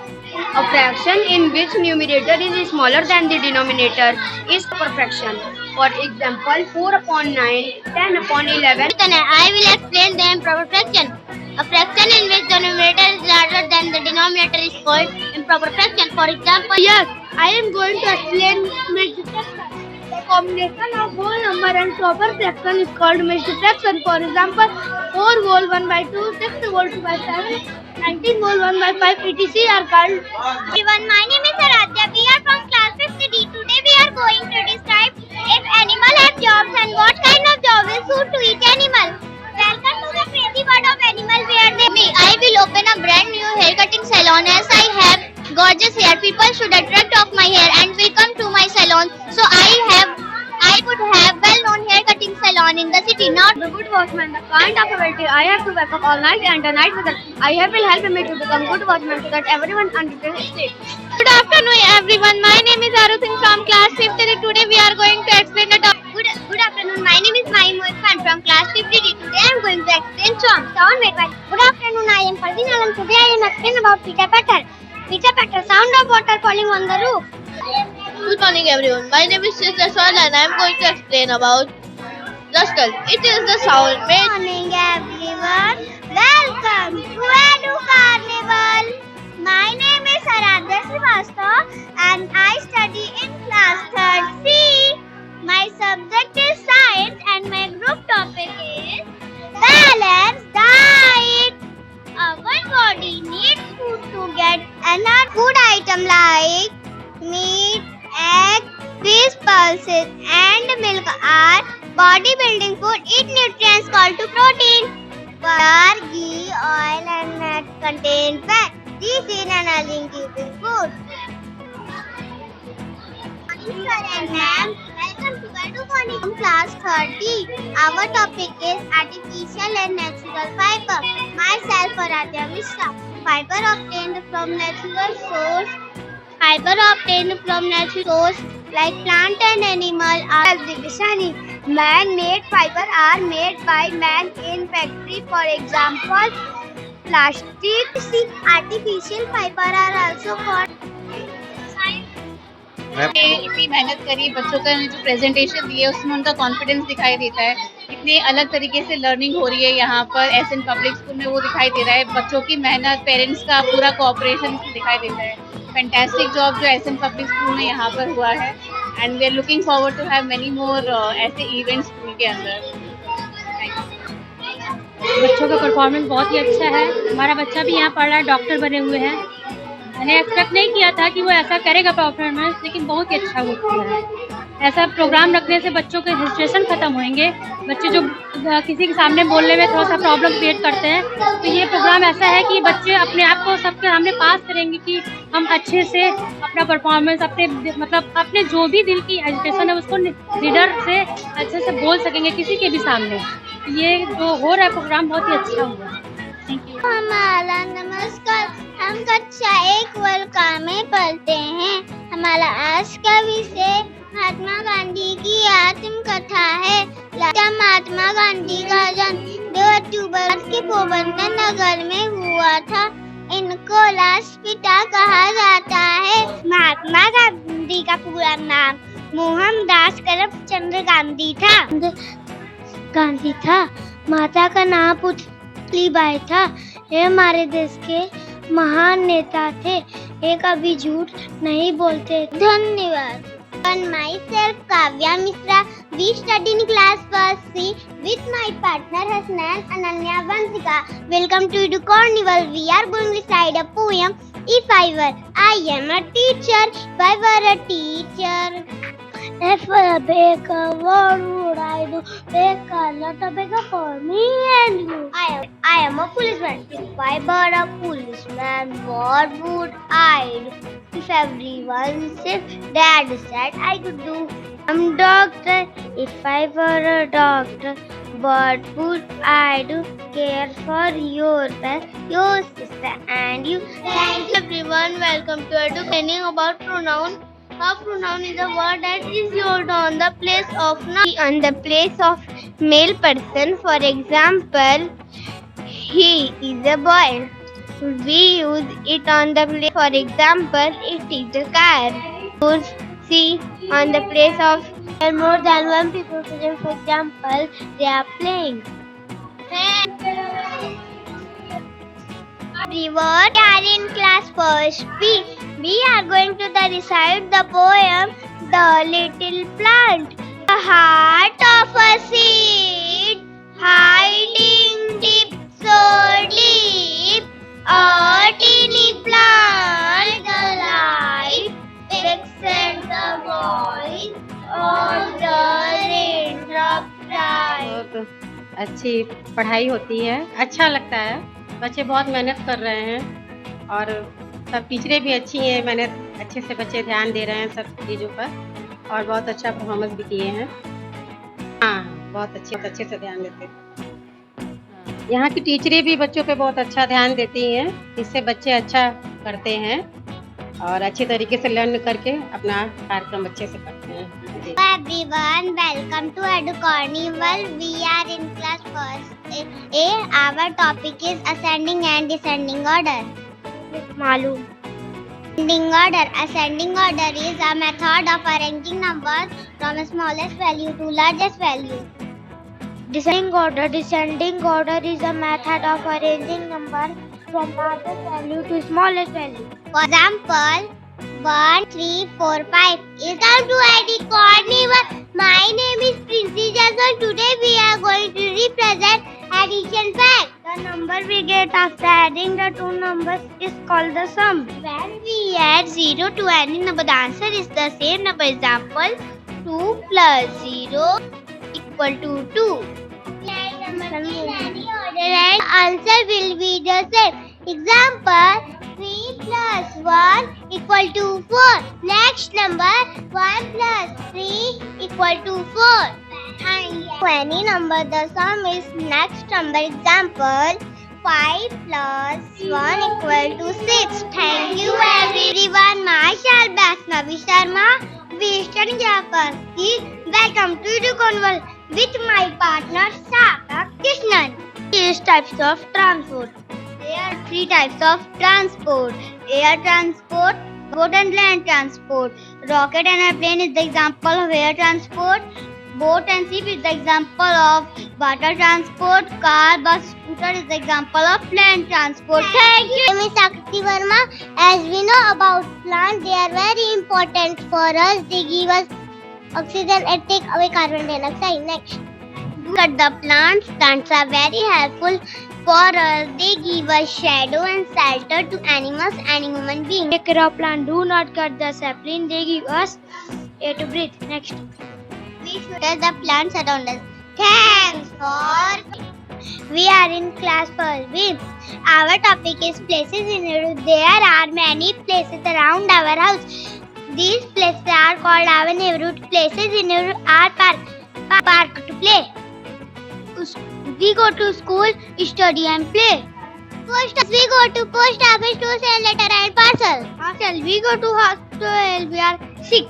A fraction in which numerator is smaller than the denominator is proper fraction. For example, 4 upon 9, 10 upon 11. Then I will explain the improper fraction. A fraction in which the numerator is larger than the denominator is called improper fraction. For example, Yes, I am going to explain mixed fraction. The combination of whole number and proper fraction is called mixed fraction. For example, 4 whole 1 by 2, 6 whole 2 by 7, 19 whole 1 by 5, etc. are called. everyone, my name is Aradhya. We are from class 50D. Today we are going to describe if animal have jobs and what kind of job is suit to each animal. Welcome to the crazy world of animal where they me. I will open a brand new hair cutting salon as I have gorgeous hair. People should attract of my hair and will come to my salon. So I would have well-known hair cutting salon in the city. Now The good watchman, the kind of ability I have to wake up all night and the night visit I have will help me to become good watchman so that everyone understands it. Good afternoon, everyone. My name is Aru Singh from class 50D. Today we are going to explain the topic. Good afternoon. My name is Maim Khan from class 50D. Today I am going to explain sound made by. Good afternoon. I am Parveen Alam. Today I am explaining about pitter patter. Pitter patter, sound of water falling on the roof. Good morning, everyone. My name is Jaswal and I am going to explain about Rustle. It is the sound made. Good morning, everyone. Welcome to Edu Carnival. My name is Aradhya Srivastava and I study in class 3rd C. My subject is science and my group topic is balanced diet. Our body needs food to get enough food item like meat, egg, fish, pulses and milk are bodybuilding food. Eat nutrients called to protein. Butter, ghee, oil and nuts contain fat. These in energy giving food. Sir and ma'am, welcome to Edu Carnival class 30. Our topic is artificial and natural fiber. Myself Aradhya Mishra. Fiber obtained from natural source. Fiber obtained from natural source like plant and animal are Divishani. Man-made fiber are made by man in factory. For example, plastic. Artificial fiber are also called. इतनी मेहनत करी, बच्चों का जो presentation दिए उसमें उनका confidence दिखाई देता है। इतने अलग तरीके से लर्निंग हो रही है यहाँ पर एसएन पब्लिक स्कूल में, वो दिखाई दे रहा है। बच्चों की मेहनत, पेरेंट्स का पूरा कोऑपरेशन दिखाई देता है। फैंटास्टिक जॉब जो एसएन पब्लिक स्कूल में यहाँ पर हुआ है and we are looking forward to have many more ऐसे इवेंट्स स्कूल के अंदर। बच्चों का परफॉर्मेंस बहुत ही अच्छा है। हमारा बच्चा भी यहाँ पढ़ रहा है, डॉक्टर बने हुए हैं। मैंने एक्सपेक्ट नहीं किया था कि वो ऐसा करेगा परफॉर्मेंस, लेकिन बहुत ही अच्छा वो किया है। ऐसा प्रोग्राम रखने से बच्चों के हेजिटेशन खत्म होंगे। बच्चे जो किसी के सामने बोलने में थोड़ा सा प्रॉब्लम क्रिएट करते हैं, तो ये प्रोग्राम ऐसा है कि बच्चे अपने आप को सबके सामने पास करेंगे कि हम अच्छे से अपना परफॉर्मेंस अपने जो भी दिल की एजुटेशन है उसको लीडर से अच्छे से बोल सकेंगे किसी के भी सामने। ये जो हो रहा है प्रोग्राम बहुत ही अच्छा हुआ। Thank you. हमारा नमस्कार, हम कक्षा 1 वर्ग का में पढ़ते हैं। हमारा आज का विषय महात्मा गांधी की आत्मकथा है। महात्मा गांधी का जन्म 2 अक्टूबर के पोरबंदर नगर में हुआ था। इनको राष्ट्रपिता कहा जाता है। महात्मा गांधी का पूरा नाम मोहनदास करमचंद गांधी था। माता का नाम पुतलीबाई था। ये हमारे देश के महान नेता थे। ये कभी झूठ नहीं बोलते। धन्यवाद। Myself Kavya Mishra. We study in class 1st C with my partner Hasnan Ananya Vansika. Welcome to the carnival. We are going to recite a poem. If I were, I am a teacher. If I were a teacher, if I were a baker, what would I do? Bake a lot of baker for me and you. I am a policeman. If I were a policeman, what would I do? If everyone said Dad said I could do. I'm doctor. If I were a doctor, what would I do? Care for your pet, your sister and you. Thank you everyone. Welcome to our training about pronoun. A pronoun is a word that is used on the place of noun, on the place of male person. For example, he is a boy. We use it on the place. For example, it is a car. Use see on the place of. There are more than one people present. For example, they are playing. Reward are in class first B. We are going to recite the poem The Little Plant. The heart of a seed hiding deep, so deep. A teeny plant alive, except the voice of the raindrop cry. बहुत अच्छी पढ़ाई होती है, अच्छा लगता है। बच्चे बहुत मेहनत कर रहे हैं और सब टीचरें भी अच्छी हैं, मेहनत अच्छे से बच्चे ध्यान दे रहे हैं सब चीज़ों पर और बहुत अच्छा परफॉर्मेंस भी किए हैं। हाँ, बहुत अच्छे से ध्यान देते हैं। यहाँ की टीचरें भी बच्चों पे बहुत अच्छा ध्यान देती हैं, इससे बच्चे अच्छा करते हैं और अच्छे तरीके से लर्न करके अपना कार्यक्रम अच्छे से करते हैं। Everyone, welcome to Edu Carnival. We are in class first A. Our topic is ascending and descending order. Malum. Ascending order. Ascending order is a method of arranging numbers from smallest value to largest value. Descending order is a method of arranging numbers from largest value to smallest value. For example, 1, 3, 4, 5. Welcome to Edu Carnival. My name is Princey Jason. Today we are going to represent addition fact. The number we get after adding the two numbers is called the sum. When we add 0 to any number, the answer is the same number. Example, 2 plus 0 equal to 2. The answer will be the same. Example, 3 plus 1 equal to 4. Next number, 1 plus 3 equal to 4. For any number, the sum is next number. Example, 5 plus 1 equal to 6. Thank you everyone. Myself Vaishnavi Sharma, Western Jakarta. Welcome to the Carnival with my partner Sagar Krishnan. These types of transport. There are 3 types of transport: air transport, boat and land transport. Rocket and airplane is the example of air transport. Boat and ship is the example of water transport. Car, bus, scooter is the example of land transport. Thank you. My name is Akriti Verma. As we know about plants, they are very important for us. They give us oxygen and take away carbon dioxide. Next, look at the plants. Plants are very helpful for us. They give us shadow and shelter to animals and human beings. Take care of plant. Do not cut the sapling. They give us air to breathe. Next. We should touch the plants around us. Thanks for. We are in class 4B. Our topic is places in neighborhood. There are many places around our house. These places are called our neighborhood. Places in neighborhood are park to play. We go to school, study and play. We go to post office to send letter and parcel. Hostel. We go to hospital. We are sick.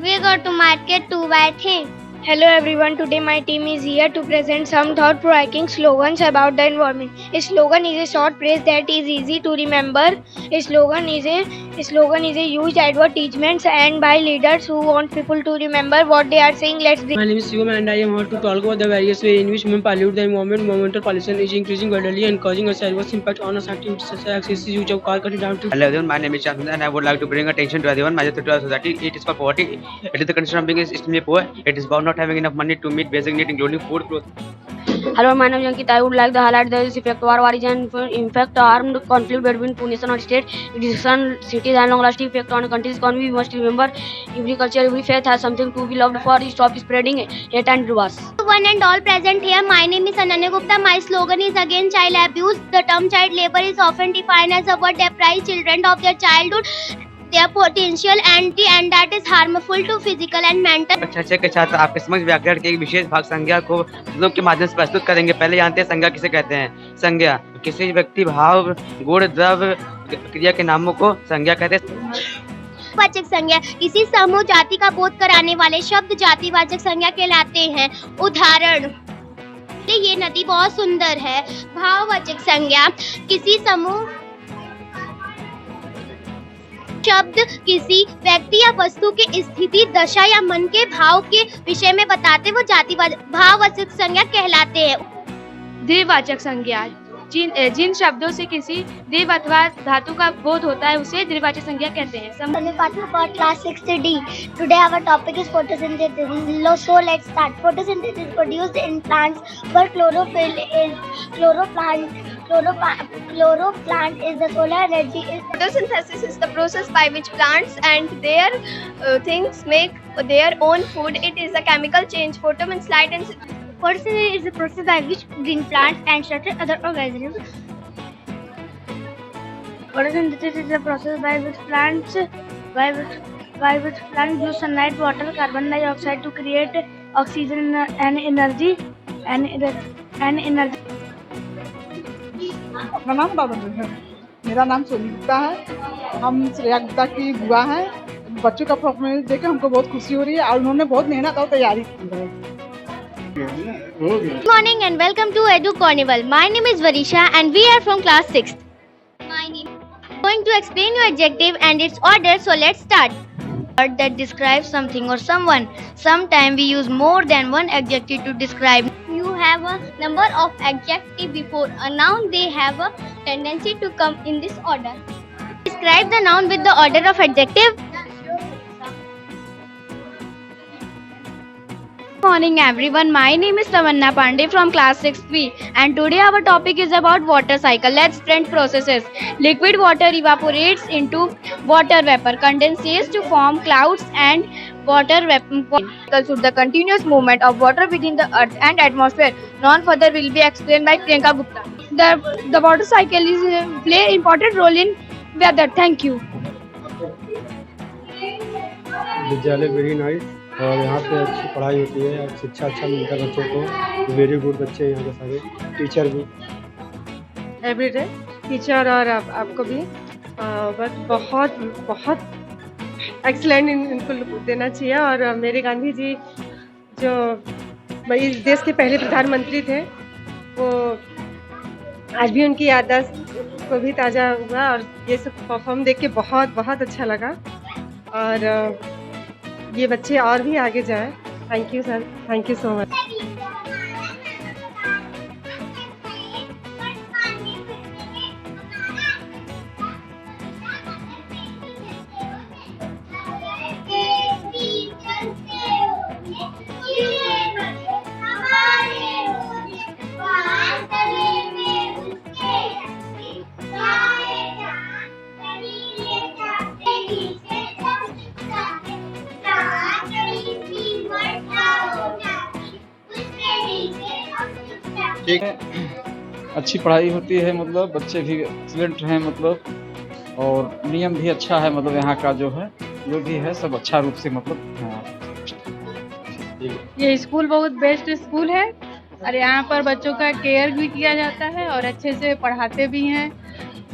We go to market to buy things. Hello everyone, today my team is here to present some thought-provoking slogans about the environment. A slogan is a short phrase that is easy to remember. A slogan is a used advertisements and by leaders who want people to remember what they are saying. Let's begin. My name is Shivam and I am here to talk about the various ways in which human pollute the environment. Environmental pollution is increasing gradually and causing a serious impact on us activities such as excessive use of car cutting down to. Hello everyone, my name is Chandra and I would like to bring attention to everyone major threat to our society. It is called poverty. It is the condition of being extremely poor. It is about not having enough money to meet basic needs including food, clothes. Hello, my name is Ankit. I would like to highlight the effect war is an impact armed conflict between two nations or states. It is a cities and long-lasting effect on a country's economy. We must remember every culture, every faith has something to be loved for. Stop spreading hate and wars. One and all present here. My name is Ananya Gupta. My slogan is against child abuse. The term child labor is often defined as a word that deprives children of their childhood, their potential and that is harmful to physical and mental. कक्षा के छात्र आपके समक्ष व्याकरण के एक विशेष भाग संज्ञा को शब्दों के माध्यम से प्रस्तुत करेंगे। पहले जानते हैं संज्ञा किसे कहते हैं। संज्ञा किसी व्यक्ति, भाव, गुण, द्रव्य, क्रिया के नामों को संज्ञा कहते हैं। वाचक संज्ञा किसी समूह जाति का बोध कराने वाले शब्द जातिवाचक संज्ञा कहलाते हैं। उदाहरण, ये नदी बहुत सुंदर है। भाववाचक संज्ञा किसी समूह शब्द किसी व्यक्ति या वस्तु की स्थिति, दशा या मन के भाव के विषय में बताते वो भाववाचक संज्ञा कहलाते हैं। द्विवाचक संज्ञा जिन शब्दों से किसी द्विव अथवा धातु का बोध होता है उसे द्विवाचक संज्ञा कहते हैं। Class 6D. Today our topic is photosynthesis. So let's start. Photosynthesis is produced in plants where chlorophyll is chloroplant is the solar energy. Photosynthesis is the process by which plants and their things make their own food. It is a chemical change. Photo means light and Photosynthesis is the process by which green plants and certain other organisms. Photosynthesis is the process by which plants use sunlight, water, carbon dioxide to create oxygen and energy. अपना नाम बता दो। मेरा नाम सोनी गुप्ता है। हम श्रेया गुप्ता की बुआ हैं। बच्चों का परफॉर्मेंस देख हमको बहुत खुशी हो रही है और उन्होंने बहुत मेहनत और तैयारी की है। Good morning and welcome to Edu Carnival. My name is Varisha and we are from class 6th. my name. I'm going to explain your adjective and its order, so let's start. Word that describes something or someone. Sometimes we use more than one adjective to describe. You have a number of adjectives before a noun. They have a tendency to come in this order. Describe the noun with the order of adjective. Good morning everyone, my name is Tamanna Pandey from class 6B and today our topic is about water cycle. Let's friend processes. Liquid water evaporates into water vapor, condensates to form clouds and water vapor. The continuous movement of water within the earth and atmosphere. None further will be explained by Priyanka Gupta. The water cycle is play important role in weather. Thank you. विद्यालय very nice और यहाँ पे अच्छी पढ़ाई होती है, शिक्षा अच्छा मिलता है बच्चों को। वेरी गुड बच्चे यहाँ के सारे, टीचर भी एवरीडे टीचर और आपको भी बस बहुत बहुत एक्सलेंट इनको देना चाहिए। और मेरे गांधी जी जो इस देश के पहले प्रधानमंत्री थे वो आज भी उनकी याददाश्त को भी ताज़ा हुआ और ये सब परफॉर्म देख के बहुत बहुत अच्छा लगा और ये बच्चे और भी आगे जाए। Thank you sir, thank you so much. ठीक। अच्छी पढ़ाई होती है, मतलब बच्चे भी एक्सीलेंट हैं, मतलब और नियम भी अच्छा है, मतलब यहाँ का जो है जो भी है सब अच्छा रूप से मतलब ये स्कूल बहुत बेस्ट स्कूल है और यहाँ पर बच्चों का केयर भी किया जाता है और अच्छे से पढ़ाते भी हैं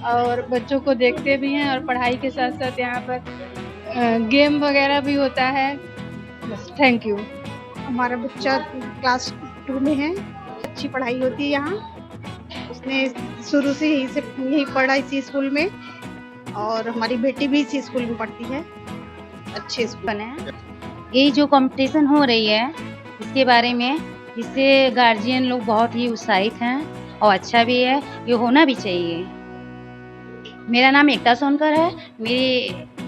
और बच्चों को देखते भी हैं और पढ़ाई के साथ साथ यहाँ पर गेम वगैरह भी होता है। बस, थैंक यू। हमारा बच्चा क्लास 2 में है, अच्छी पढ़ाई होती है यहाँ। उसने शुरू से यही पढ़ा इसी स्कूल में और हमारी बेटी भी इसी स्कूल में पढ़ती है। अच्छे स्कूल है। ये जो कंपटीशन हो रही है इसके बारे में, इससे गार्जियन लोग बहुत ही उत्साहित हैं और अच्छा भी है, ये होना भी चाहिए। मेरा नाम एकता सोनकर है।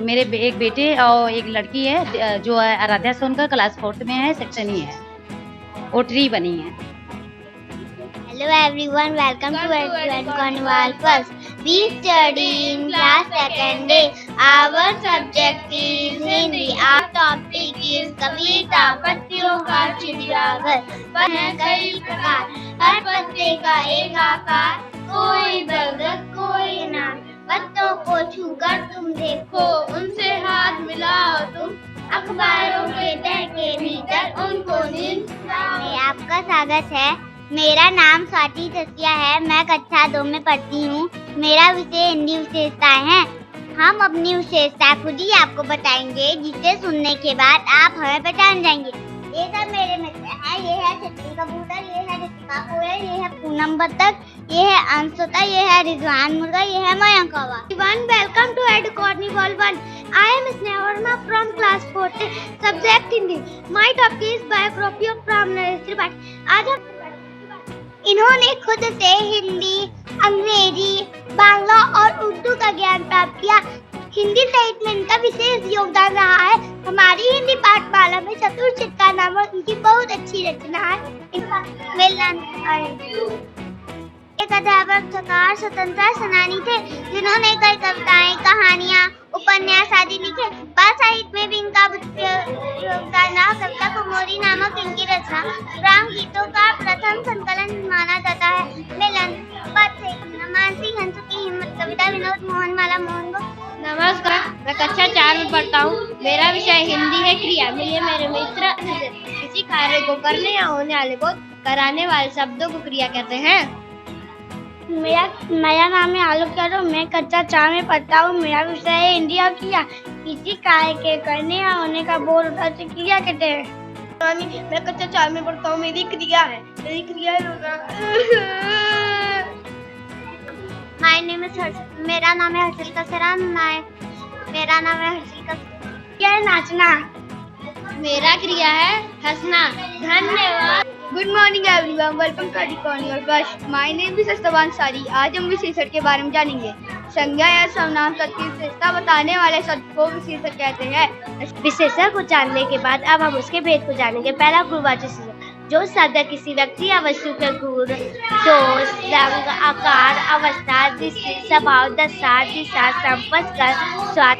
मेरे एक बेटे और एक लड़की है जो आराध्या सोनकर, क्लास 4th में है, सेक्शन ई है, वो ट्री बनी है। Hello everyone, welcome to Ed Carnival First. We study in class 2nd day. Our subject is Hindi. Our topic is कविता। पत्तियों का चिड़ियाघर। पर है कई प्रकार, हर पत्ते का एक आकार, कोई दर्द कोई नाम। पत्तों को छूकर तुम देखो, उनसे हाथ मिलाओ तुम, अखबारों के तह के भीतर उनको नींद में आपका स्वागत है। मेरा नाम स्वाति जसिया है। मैं कक्षा 2 में पढ़ती हूँ। मेरा विषय हिंदी विशेषताएं है। हम अपनी विशेषता खुद ही आपको बताएंगे, जिसे सुनने के बाद आप हमें पहचान जाएंगे। ये सब मेरे मित्र हैं। ये है छतरी कबूतर, ये है ऋतिका कोयल, ये है पूनम बत्तख, ये है अंशुता, ये है रिजवान मुर्गा, ये है Mayank Kauwa. Welcome to add carnival 1। I am Sneha Verma from class 4th, subject Hindi. My topic is biography of Prime Minister Bhatt. आज हम इन्होंने खुद से हिंदी, अंग्रेजी, बांग्ला और उर्दू का ज्ञान प्राप्त किया। हिंदी साहित्य में इनका विशेष योगदान रहा है। हमारी हिंदी पाठमाला में चतुर चित्कार नामक इनकी बहुत अच्छी रचना है। एक अध्यापक सरकार स्वतंत्रता सेनानी थे, जिन्होंने कई कविताएं, कहानियां, उपन्यास आदि लिखे। बाल साहित्य में भी इनका योगदान रहा। कविता कुमोरी नामक इनकी रचना राम गीतों का प्रथम संकलन माना जाता है। मिलन, पद से मानसी हंसू की हिम्मत, कविता विनोद मोहन माला मोहन को। नमस्कार, मैं कक्षा 4 में पढ़ता हूँ। मेरा विषय हिंदी है। क्रिया में ये मेरे मित्र किसी कार्य को करने या होने वाले को कराने वाले शब्दों को क्रिया कहते हैं। मेरा नाम है आलोक यादव। मैं कक्षा 4 में पढ़ता हूँ। मेरा विषय है हिंदी और क्रिया। किसी कार्य के करने या होने का बोल उठा से क्रिया कहते हैं। मैं कक्षा 4 में पढ़ता हूँ। मेरी क्रिया है। मेरा नाम है हर्षिल कसरान नायक। मेरा नाम है हर्षिल कसरान। क्या है नाचना। मेरा क्रिया है हंसना। धन्यवाद। Good morning everyone, welcome to add carnival first. My name is सस्तवान सारी। आज हम विशेषण के बारे में जानेंगे। संज्ञा या सर्वनाम शब्द की विशेषता बताने वाले शब्द को विशेषण कहते हैं। विशेषण को जानने के बाद अब हम उसके भेद को जानेंगे। पहला गुणवाचक विशेषण, जो शब्द किसी व्यक्ति या वस्तु के गुण, दोष, रंग, आकार, अवस्था, दृष्टि, स्वभाव, दशा, दिशा, संपर्क, स्वाद।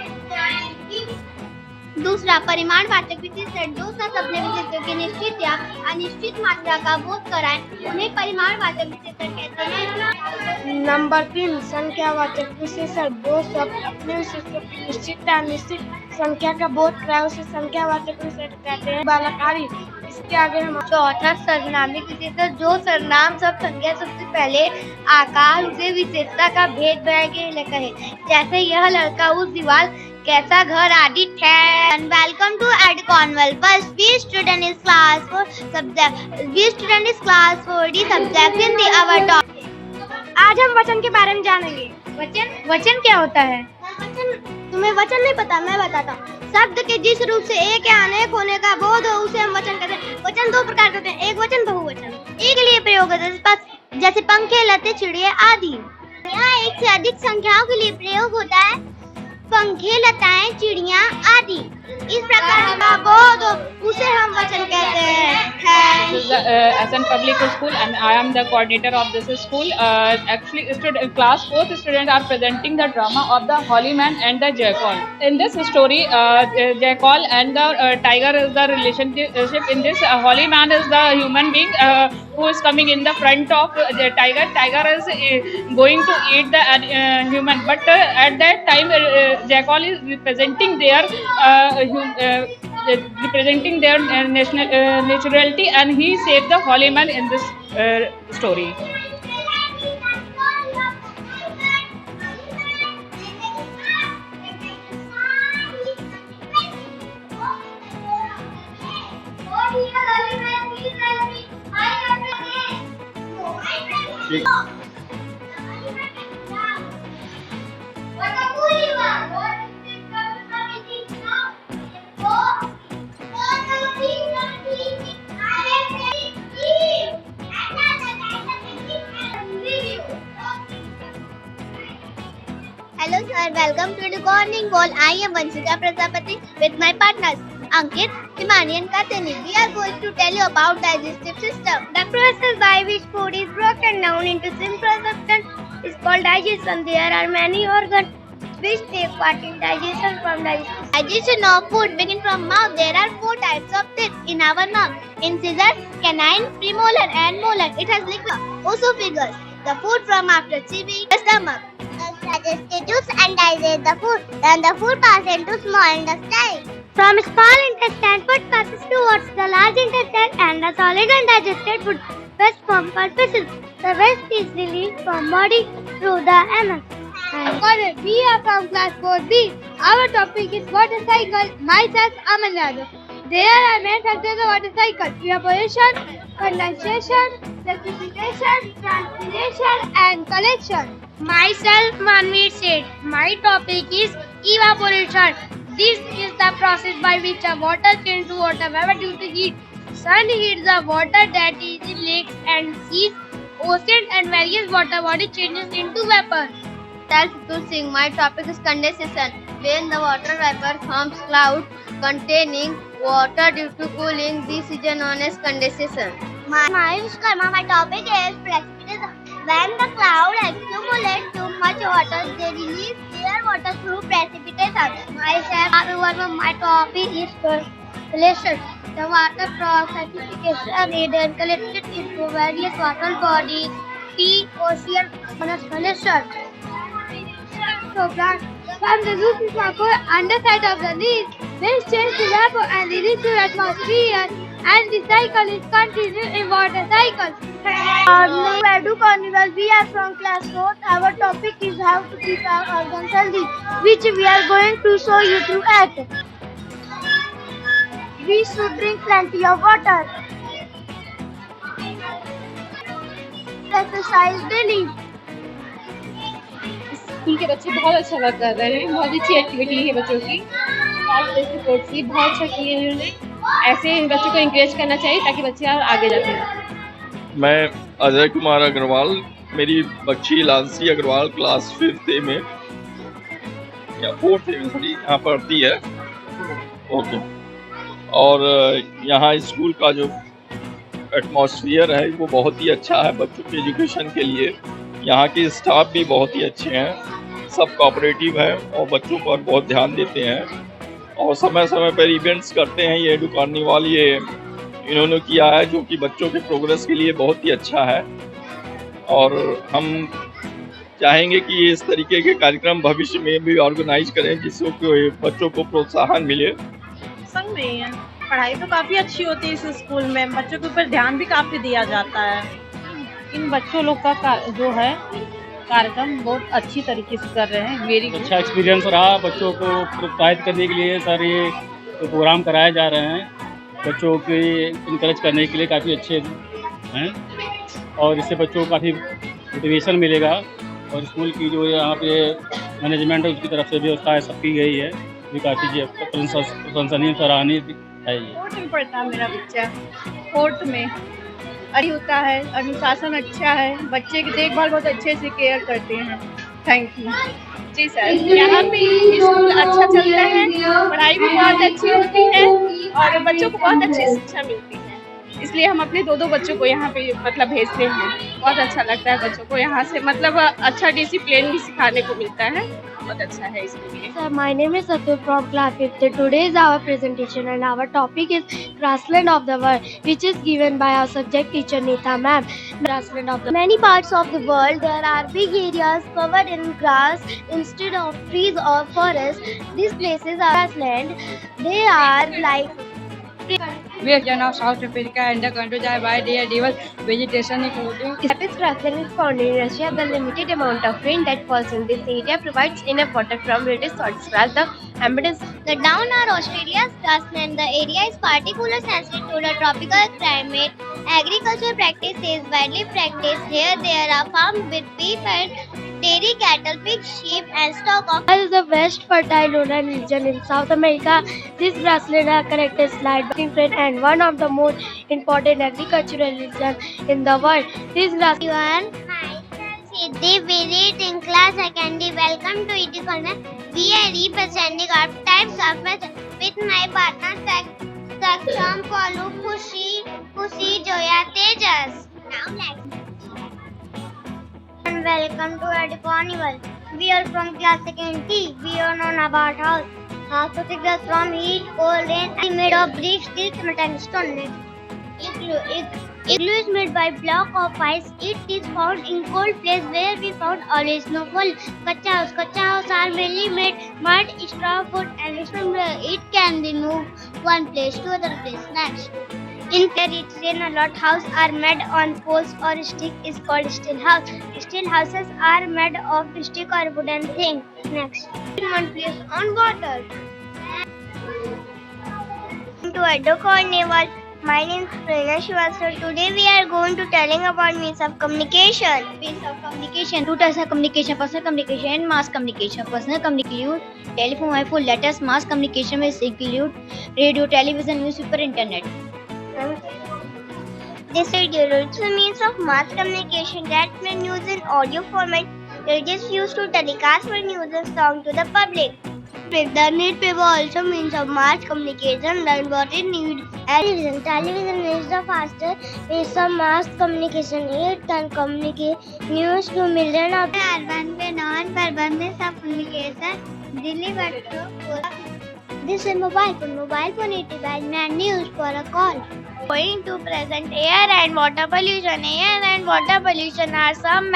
दूसरा परिमाणवाचक विशेषण, जो शब्द अपने विशेषण की निश्चित या अनिश्चित मात्रा का बोध कराएं, उन्हें परिमाणवाचक विशेषण कहते हैं। नंबर 3 संख्यावाचक विशेषण, जो शब्द अपने विशेषण की निश्चित या अनिश्चित संख्या का बोध कराए उसे संख्यावाचक विशेषण कहते हैं। बालकारी। इसके आगे हम चौथा सर्वनामिक विशेषण, जो सर्वनाम शब्द संज्ञा सबसे पहले आकार उसे विशेषता का भेद बयां के लिए कहे, जैसे यह लड़का उस दीवार, कैसा घर आदि है। Welcome to add carnival first. We student is class 4 subject. We student is class 4D subject Hindi our topic. आज हम वचन के बारे में जानेंगे। वचन क्या होता है? तुम्हें वचन नहीं पता, मैं बताता हूँ। शब्द के जिस रूप से एक या अनेक होने का बोध हो उसे हम वचन कहते हैं। वचन 2 प्रकार के होते हैं, एक वचन, बहुवचन। एक के लिए प्रयोग होता है जैसे पंखे, लते, चिड़िया आदि। यहाँ एक से अधिक संख्याओं के लिए प्रयोग होता है, पंखे, लताएं, चिड़िया आदि। इस प्रकार का बोध उसे हम वचन कहते हैं। SN Public School, and I am the coordinator of this school. Actually, class 4th students are presenting the drama of the Holy Man and the Jackal. In this story, Jackal and the tiger is the relationship. In this, Holy Man is the human being who is coming in the front of the tiger. Tiger is going to eat the human, but at that time, Jackal is representing their naturality, and he saved the Holy Man in this story. Hello sir, welcome to the Corning Ball. I am Vanshika Prajapati with my partners Ankit, Himani and Katini. We are going to tell you about digestive system. The process by which food is broken down into simple substance is called digestion. There are many organs which take part in digestion from digestion. Digestion of food begins from mouth. There are 4 types of teeth in our mouth: incisors, canine, premolar and molar. It has liquid esophagus. The food from after chewing the stomach. Digestive tubes and digest the food. Then the food passes into small intestine. From small intestine, food passes towards the large intestine, and the solid undigested food waste form called feces. The waste is released from body through the anus. And we are from class 4B. Our topic is water cycle. Myself, Aman Raju. There are main factors of water cycle: evaporation, condensation, precipitation, transpiration, and collection. Myself, Manveer said, my topic is evaporation. This is the process by which the water changes to water vapor due to heat. Sun heats the water that is in lakes and seas, oceans, and various water bodies changes into vapor. Self Singh, my topic is condensation. When the water vapor forms cloud containing water due to cooling, this is known as condensation. My Vishkarma, my topic is precipitation. When the cloud accumulates too much water, they release their water through precipitation. My topic is collection. The water from precipitation is then collected into various water bodies, sea, ocean, and collection. So, from the roof underside of the leaves, winds change to vapor and release to the atmosphere, and the cycle is continued in water cycle. Edu Carnival, we are from class 4th. Our topic is how to keep our organs healthy, which we are going to show you through act. We should drink plenty of water. Exercise daily. School के बच्चे बहुत अच्छा work कर रहे हैं, बहुत अच्छी activity है बच्चों की। स्पोर्ट्स भी बहुत अच्छा किए हैं उन्होंने। ऐसे बच्चों को इंकरेज करना चाहिए ताकि बच्चे आगे जाते। मैं अजय कुमार अग्रवाल, मेरी बच्ची लांसी अग्रवाल क्लास 5th में या 4th में सॉरी यहाँ पढ़ती है। ओके, और यहाँ स्कूल का जो एटमॉस्फेयर है वो बहुत ही अच्छा है बच्चों के एजुकेशन के लिए। यहाँ के स्टाफ भी बहुत ही अच्छे हैं, सब कोऑपरेटिव हैं और बच्चों पर बहुत ध्यान देते हैं और समय समय पर इवेंट्स करते हैं। ये एडू कार्निवाल ये इन्होंने किया है जो कि बच्चों के प्रोग्रेस के लिए बहुत ही अच्छा है और हम चाहेंगे कि इस तरीके के कार्यक्रम भविष्य में भी ऑर्गेनाइज करें जिससे कि बच्चों को प्रोत्साहन मिले। संग नहीं है, पढ़ाई तो काफ़ी अच्छी होती है इस स्कूल में, बच्चों के ऊपर ध्यान भी काफ़ी दिया जाता है। इन बच्चों लोग का जो है कार्यक्रम बहुत अच्छी तरीके से कर रहे हैं। मेरी अच्छा एक्सपीरियंस रहा। बच्चों को प्रोत्साहित करने के लिए सर ये प्रोग्राम कराए जा रहे हैं, बच्चों को इनकरेज करने के लिए काफ़ी अच्छे हैं और इससे बच्चों को काफ़ी मोटिवेशन मिलेगा और स्कूल की जो यहाँ पे मैनेजमेंट है उसकी तरफ से व्यवस्था सब की गई है, ये काफ़ी प्रशंसनीय सराहनीय है। ये 4th में पढ़ता है मेरा बच्चा, 4th में अभी होता है, अनुशासन अच्छा है, बच्चे की देखभाल बहुत अच्छे से केयर करते हैं। Thank you. जी सर, यहाँ पे स्कूल अच्छा चलता है, पढ़ाई भी बहुत अच्छी होती है और बच्चों को बहुत अच्छी शिक्षा मिलती है। इसलिए हम अपने 2 बच्चों को यहाँ पे मतलब भेजते हैं। बहुत अच्छा लगता है बच्चों को यहाँ से, मतलब अच्छा डिसिप्लिन भी सिखाने को मिलता है, बहुत अच्छा है इसके लिए। Sir, my name is Satya from class 5th. Today is our presentation and our topic is Grassland of the World, which is given by our subject teacher Neeta ma'am. Grassland of the many parts of the world, there are big areas covered in grass instead of trees or forests. These places are grassland. They are like We are of South Africa and the countries are wide, their diverse vegetation including Steppes grassland is found in Russia. The limited amount of rain that falls in this area provides enough water from which to satisfy the inhabitants. The down are Australia's grassland. The area is particularly sensitive to the tropical climate. Agricultural practice is widely practiced here. There are farms with beef and dairy cattle, pigs, sheep, and stock of. This is the west fertile lunar region in South America. This grassland are characterized by different and one of the most important agricultural regions in the world. This grassland. Siddhi Virit in class secondary. Welcome to ET Corner. We are representing our types of method with my partner Saksham, Palu, Kushi, Joya, Tejas. Now let's. And welcome to Ed Carnival. We are from class second T. We are known about house. House protects us from heat, cold, rain. It is made of brick, steel, cement, and stone. Igloo is made by block of ice. It is found in cold place where we found always snowfall. Kacha house are mainly made mud, straw, wood, and stone. It can be moved one place to other place. Next. In Mediterranean, a lot house are made on poles or stick is called steel house. Steel houses are made of stick or wooden thing. Next. In one place on water. To Edo Carnival. My name is Prerna Srivastava. Today we are going to telling about means of communication. Means of communication. Two types of communication: personal communication and mass communication. Personal communication, telephone, iPhone, letters. Mass communication may include radio, television, newspaper, internet. This radio is a means of mass communication that when used in audio format, it is used to telecast for news and song to the public. The newspaper also means of mass communication than what it needs. Television. Television is the fastest means of mass communication. It can communicate news to millions of urban and non-urban means of communication delivered to. This is mobile phone. Mobile phone it is mainly used for a call. Going to present air and water pollution. Air and water pollution are some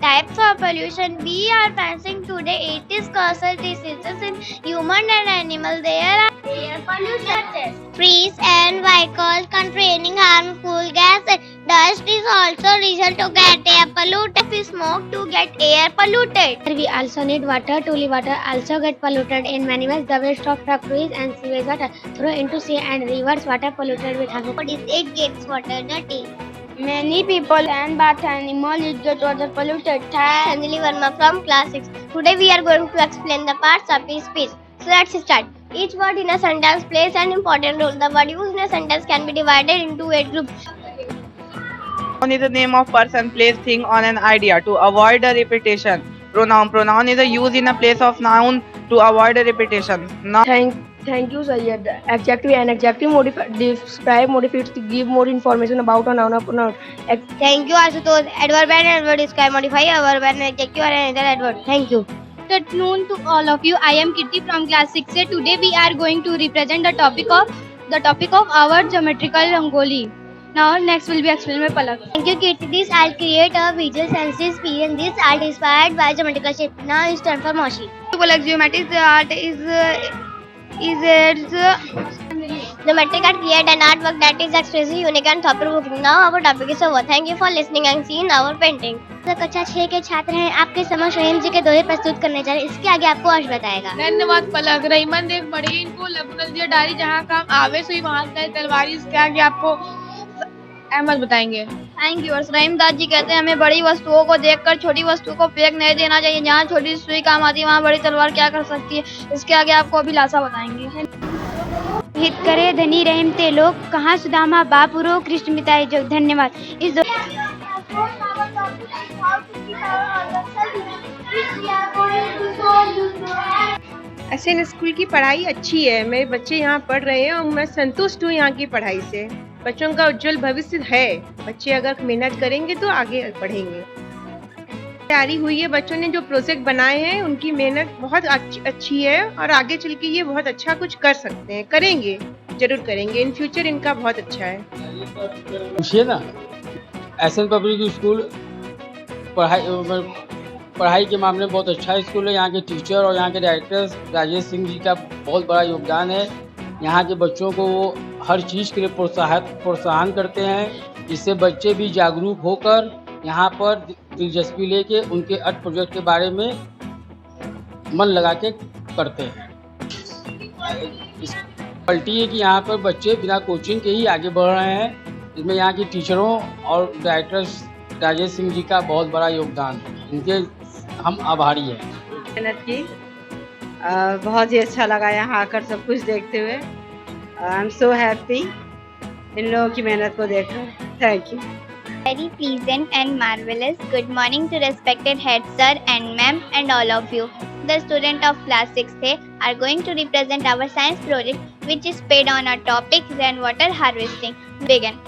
types of pollution we are facing today. It is causal diseases in human and animal. There are air pollution. Trees and vehicles containing harmful gases. Dust is also result to get air polluted. We smoke to get air polluted. We also need water to live. Water also get polluted in many ways. The waste of factories and sewage water thrown into sea and rivers. Water polluted with harmful. It gets water dirty. Many people and bat animals get water polluted. Sanjali Verma from class 6. Today we are going to explain the parts of each speech. So let's start. Each word in a sentence plays an important role. The word used in a sentence can be divided into 8 groups. Noun is the name of person, place, thing, or an idea. To avoid a repetition. Pronoun is a use in a place of noun to avoid a repetition. Thank you, Sayyid. Adjective and adjective describe, modify to give more information about a noun or pronoun. Thank you, Asutosh. Adverb and adverb describe, modify a verb and adjective or another adverb. Thank you. Good afternoon to all of you. I am Kitty from class 6A. Today we are going to represent the topic of our geometrical rangoli. Now next will be explained by Palak. Thank you, Kitty. This I'll create a visual sensory experience. This art is inspired by geometrical shape. Now it's turn for Moshi. Palak, geometric art is geometric art create an artwork that is expressive, unique and thought-provoking. Now our topic is over. Thank you for listening and seeing our painting. कक्षा 6 के छात्र हैं, आपके समक्ष रहीम जी के दोहे प्रस्तुत करने जा रहे हैं। इसके आगे आपको अर्श बताएगा। धन्यवाद पलक। रहीमन देख बड़ी इनको लफ्ज़ डारी जहाँ काम आवे सुई वहाँ से तलवारी। इसके आगे आपको अहमद बताएंगे। Thank you. रहीम दाद जी कहते हैं हमें बड़ी वस्तुओं को देखकर छोटी वस्तु को फेंक नहीं देना चाहिए। जहाँ छोटी सुई काम आती है वहाँ बड़ी तलवार क्या कर सकती है। इसके आगे आपको अभिलाषा बताएंगे। हित करे धनी रहीम ते लोग कहाँ सुदामा बापुरो कृष्ण मिताई जोग। धन्यवाद। इस एसएन स्कूल की पढ़ाई अच्छी है। मेरे बच्चे यहाँ पढ़ रहे हैं और मैं संतुष्ट हूँ यहाँ की पढ़ाई से। बच्चों का उज्जवल भविष्य है। बच्चे अगर मेहनत करेंगे तो आगे बढ़ेंगे। तैयारी हुई है, बच्चों ने जो प्रोजेक्ट बनाए हैं उनकी मेहनत बहुत अच्छी है और आगे चल के ये बहुत अच्छा कुछ कर सकते हैं, करेंगे, जरूर करेंगे। इन फ्यूचर इनका बहुत अच्छा है। पूछिए ना। एसएन पब्लिक स्कूल पढ़ाई के मामले में बहुत अच्छा स्कूल है। यहाँ के टीचर और यहाँ के डायरेक्टर राजेश सिंह जी का बहुत बड़ा योगदान है। यहाँ के बच्चों को वो हर चीज़ के लिए प्रोत्साहन करते हैं, जिससे बच्चे भी जागरूक होकर यहाँ पर दिलचस्पी लेके उनके अर्थ प्रोजेक्ट के बारे में मन लगा के करते हैं। पलटी है कि यहाँ पर बच्चे बिना कोचिंग के ही आगे बढ़ रहे हैं। इसमें यहाँ के टीचरों और डायरेक्टर्स राजेश सिंह जी का बहुत बड़ा योगदान है, इनके हम आभारी हैं। मेहनत की बहुत ही अच्छा लगा यहाँ आकर सब कुछ देखते हुए। I am so happy in लोगों की मेहनत को देखकर। Thank you. Very pleasant and marvelous. Good morning to respected head sir and ma'am and all of you. The student of class 6A are going to represent our science project which is based on a topic rainwater harvesting. Begin.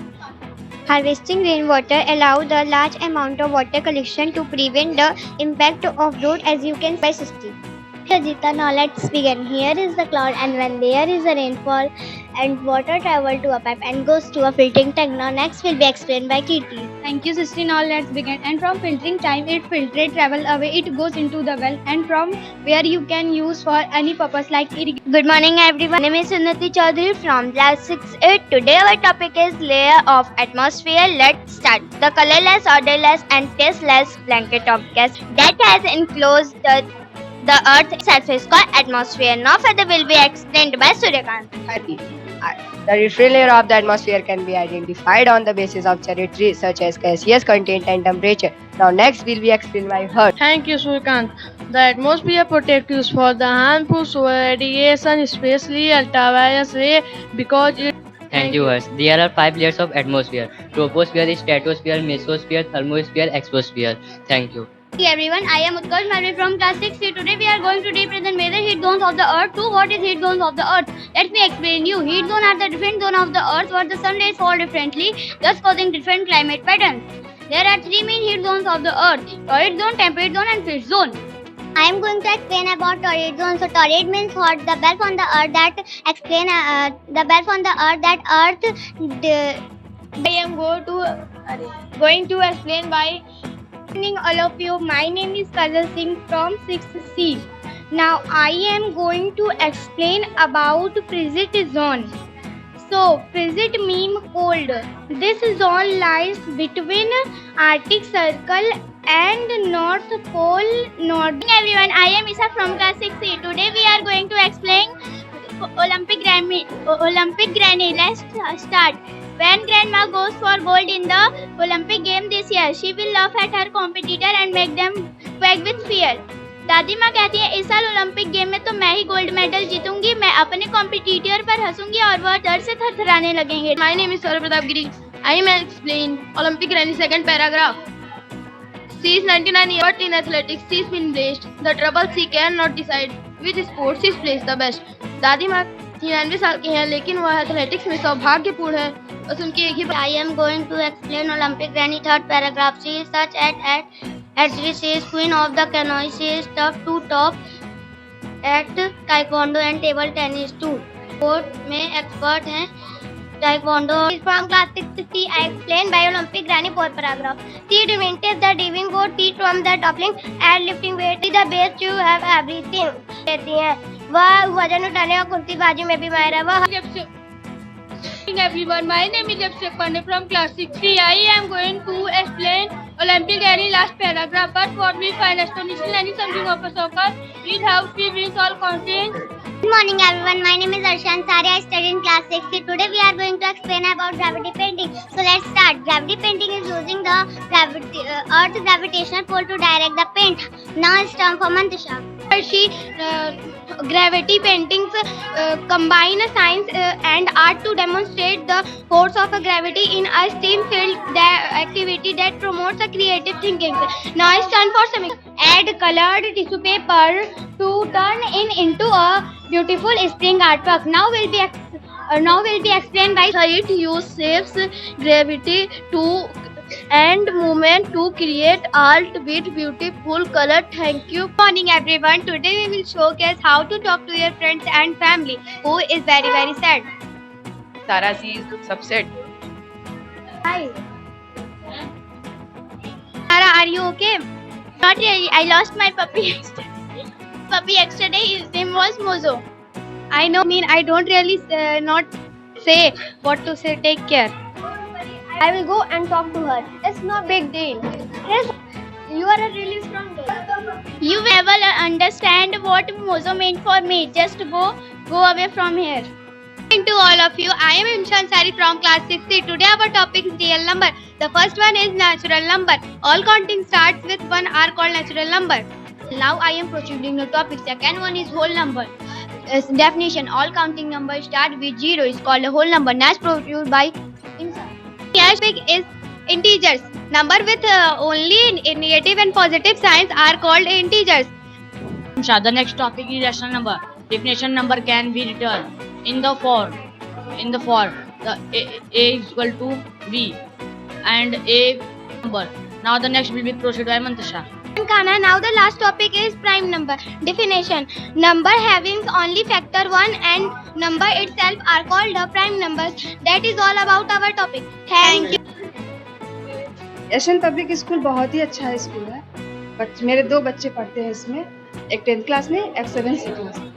Harvesting rainwater allow the large amount of water collection to prevent the impact of drought as you can by system. Rajita, now let's begin. Here is the cloud and when there is a rainfall and water travel to a pipe and goes to a filtering tank. Now next will be explained by Kirti. Thank you, sister. Now let's begin. And from filtering time, it filtrate travel away. It goes into the well, and from where you can use for any purpose like irrigation. Good morning, everyone. My name is Unnati Chaudhary from class 6A. Today our topic is layer of atmosphere. Let's start. The colorless, odorless, and tasteless blanket of gas that has enclosed the Earth's surface called atmosphere. Now further will be explained by Suryakant. The refill layer of the atmosphere can be identified on the basis of characteristics such as gaseous content and temperature. Now next will be explained by her. Thank you, Suryakant. The atmosphere protects us for the harmful solar radiation, especially ultraviolet ray, because it. Thank you, Harsh. There are 5 layers of atmosphere: troposphere, stratosphere, mesosphere, thermosphere, exosphere. Thank you. Hey everyone, I am Utkarsh Malvi from class 6C. Today we are going to represent major heat zones of the earth. So what is heat zones of the earth? Let me explain you. Heat zones are the different zones of the earth where the sun rays fall differently, thus causing different climate patterns. There are 3 main heat zones of the earth: torrid zone, temperate zone and fish zone. I am going to explain about torrid zone. So torrid means hot, the belt on the earth that explain the belt on the earth that I am going to explain by. Good morning all of you. My name is Kajal Singh from 6C. Now I am going to explain about frigid zone. So frigid mean cold. This zone lies between Arctic Circle and North Pole. North. Everyone, I am Isha from class 6C. Today we are going to explain Olympic Granny. Let's start. When grandma goes for gold in the Olympic game this year, she will laugh at her competitor and make them quake with fear. दादी माँ कहती है इस साल Olympic game में तो मैं ही gold medal जीतूंगी, मैं अपने कॉम्पिटिटर पर हंसूंगी और वह डर से थरथराने लगेंगे. My name is Saurabh Pratap Giri. I am explain Olympic Granny second paragraph. She is 99 years old in athletics. She is been blessed. The trouble she cannot decide which sport she plays the best. दादी माँ 99 साल की हैं लेकिन वह athletics में सौभाग्यपूर्ण है. बस उनकी एक ही. I am going to explain Olympic Granny third paragraph. She is such at she is queen of the canoe. She is tough to top at taekwondo and table tennis too. Sport में expert हैं. Taekwondo from class 6C. I explain by Olympic Granny fourth paragraph. She invented the diving board, teach from the toppling and lifting weight. The best you have everything. कहती हैं वह वजन उठाने और कुश्तीबाजी में भी माहिर है. वह Everyone, my name is Abhishek Pandey from class 6C. I am going to explain Olympic Granny last paragraph. But what we find astonishing and something of a soccer is how she wins all contests. Good morning everyone, my name is Arshan Sari. I study in class 6C. Today we are going to explain about gravity painting. So let's start. Gravity painting is using the Earth's gravitational pull to direct the paint. Now it's time for Mantisha. Gravity paintings combine science and art to demonstrate the force of gravity in a STEAM field activity that promotes creative thinking. Now it's time for some. Add colored tissue paper to turn into a beautiful spring artwork. Now we'll be now will be explained by It uses gravity to and movement to create art with beautiful color. Thank you. Good morning everyone. Today we will showcase how to talk to your friends and family who is very sad. Tara sees subset. Hi. Tara, are you okay? Not really. I lost my puppy. Puppy yesterday. His name was Mozo. I know. I don't really not say what to say. Take care. I will go and talk to her. It's no big deal. Yes, you are a really strong girl. You will never understand what Mozo meant for me. Just go away from here. To all of you, I am Imshan Sari from class 6C. Today our topic is real number. The first one is natural number. All counting starts with one are called natural number. Now I am proceeding the topic. Second one is whole number. Definition: all counting numbers start with 0 is called a whole number. Next produced by Imshan. Next topic is integers. Number with only negative and positive signs are called integers. The next topic is rational number. Definition: number can be written in the form the a is equal to b and a number. Now the next will be proceeded by Mantasha. Kana, now the last topic is prime number. Definition: number having only factor 1 and number itself are called the prime numbers. That is all about our topic. Thank you. Asian public school बहुत ही अच्छा school है। मेरे 2 बच्चे पढ़ते हैं इसमें, एक 10th class में, एक 7th क्लास में।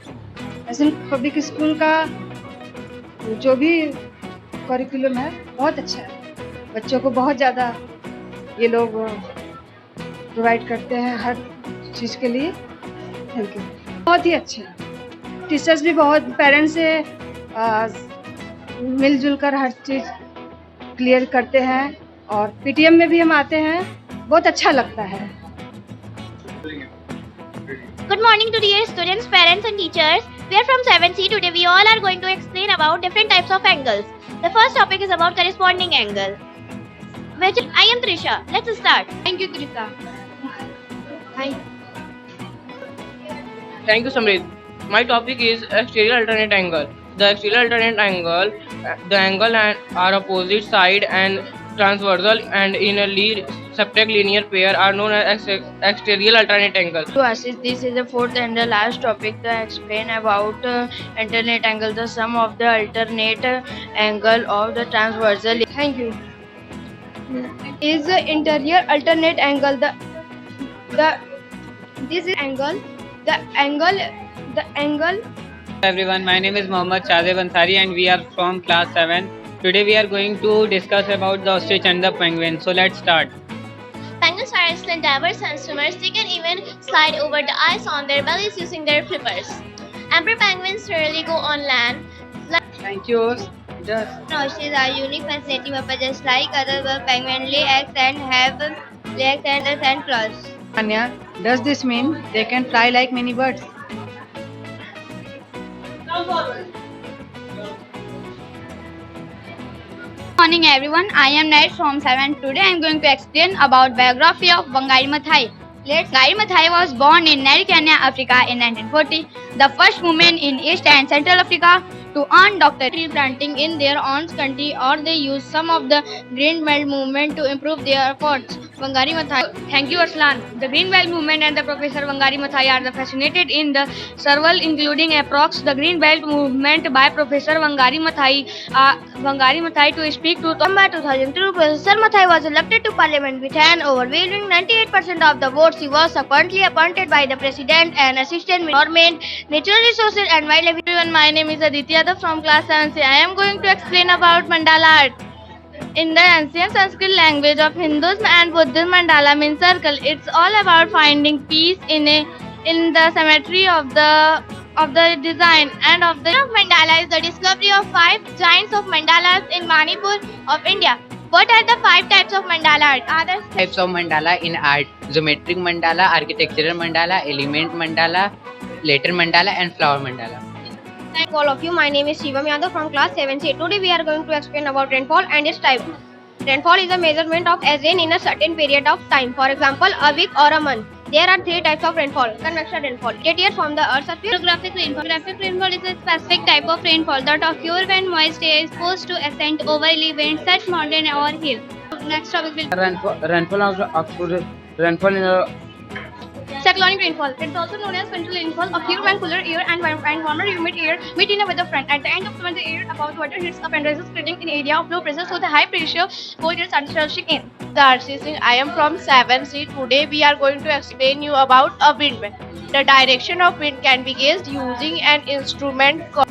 एशियन पब्लिक स्कूल का जो भी करिकुलम है बहुत अच्छा है। बच्चों को बहुत ज़्यादा ये लोग प्रोवाइड करते हैं हर चीज़ के लिए। Thank you. बहुत ही अच्छे हैं टीचर्स भी, बहुत पेरेंट्स से मिलजुल कर हर चीज़ क्लियर करते हैं और पीटीएम में भी हम आते हैं, बहुत अच्छा लगता है। Good morning to dear students, parents and teachers. We are from 7C. Today we all are going to explain about different types of angles. The first topic is about corresponding angle. I am Trisha. Let's start. Thank you, Trisha. Thank you, Samrit. My topic is exterior alternate angle. The exterior alternate angle, the angle are opposite side and transversal and in a subtract linear pair are known as exterior alternate angle. To assist, this is the fourth and the last topic to explain about alternate angle, the sum of the alternate angle of the transversal. Thank you. Is the interior alternate angle this is angle the angle. Everyone, my name is Mohammad Shazeb Ansari and we are from class 7. Today we are going to discuss about the ostrich and the penguin. So let's start. Penguins are excellent divers and swimmers. They can even slide over the ice on their bellies using their flippers. Emperor penguins rarely go on land. Thank you. Ostriches are unique, fascinating, but just like other birds, penguins lay eggs and have legs and claws. Anya, does this mean they can fly like many birds? Good morning everyone, I am Nate from 7. Today I am going to explain about biography of Wangari Maathai. Wangari Maathai was born in Mauritania, Africa in 1940, the first woman in East and Central Africa to earn doctorate tree planting in their own country, or they use some of the Green Belt movement to improve their efforts. Wangari Maathai. Thank you, Arslan. The Green Belt movement and the Professor Wangari Maathai are fascinated in the several, including approx the Green Belt movement by Professor Wangari Maathai to speak to November 2002. Professor Maathai was elected to Parliament with an overwhelming 98% of the votes. He was subsequently appointed by the President and Assistant Government, Natural Resources and Wildlife. Everyone, my name is Aditya from class 7C. I am going to explain about mandala art. In the ancient Sanskrit language of Hinduism and Buddhism, mandala means circle. It's all about finding peace in the symmetry of the design and of the mandala is the discovery of 5 giants of mandalas in Manipur of India. What are the 5 types of mandala art? Types of mandala in art: geometric mandala, architectural mandala, element mandala, letter mandala, and flower mandala. Thank all of you. My name is Shivam Yadav from class 7C. Today we are going to explain about rainfall and its type. Rainfall is a measurement of as rain in a certain period of time. For example, a week or a month. There are three types of rainfall: convectional rainfall, get here from the Earth's surface. Geographic rainfall. Geographic rainfall is a specific type of rainfall that occurs when moist air is forced to ascend over events such mountain or hill. Next topic will rainfall in a Cyclonic rainfall. It's also known as central rainfall, occurs when cooler air and warmer humid air meet in a weather front. At the end of summer, the air above water heats up and rises, creating an area of low pressure, so the high pressure cold air starts rushing in. Darcy Singh. I am from 7C. Today we are going to explain you about a wind vane. The direction of wind can be gauged using an instrument called.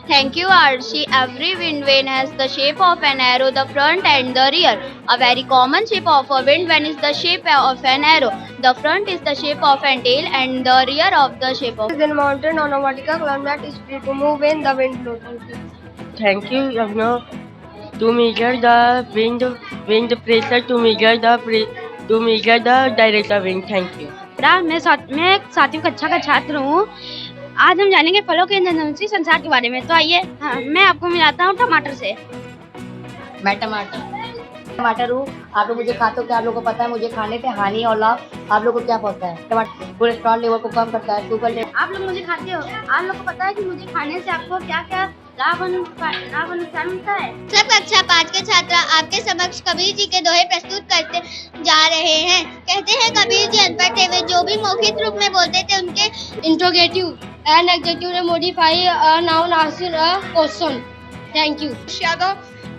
Thank you, Archie. Every wind vane has the shape of an arrow, the front and the rear. A very common shape of a wind vane is the shape of an arrow. The front is the shape of an tail and the rear of the shape of. Then mountain on a vertical column that is free to move when the wind blows. Thank you, to measure the wind pressure, to measure the direction of wind. Thank you. मैं 7वीं कक्षा का छात्र हूँ। आज हम जानेंगे फलों के इंद्रधनुषी संसार के बारे में। तो आइए, मैं आपको मिलाता हूँ टमाटर से। मैं टमाटर हूँ। आप लोग मुझे खाते हो क्या? आप लोगों को पता है मुझे खाने से हानि और लाभ आप लोगों को क्या पहुँचता है? टमाटर कोलेस्ट्रॉल लेवल को कम करता है, शुगर लेवल। आप लोग मुझे खाते हो, आप लोग को पता है कि मुझे खाने से आपको क्या क्या लाभ और नुकसान मिलता है। सब कक्षा 5 के छात्र आपके समक्ष कबीर जी के दोहे प्रस्तुत करते जा रहे हैं। कहते हैं कबीर जी अनपढ़ थे, वे जो भी मौखिक रूप में बोलते थे उनके इंट्रोगेटिव एंड एडजेक्टिव ने modify a noun answer a question. Thank you.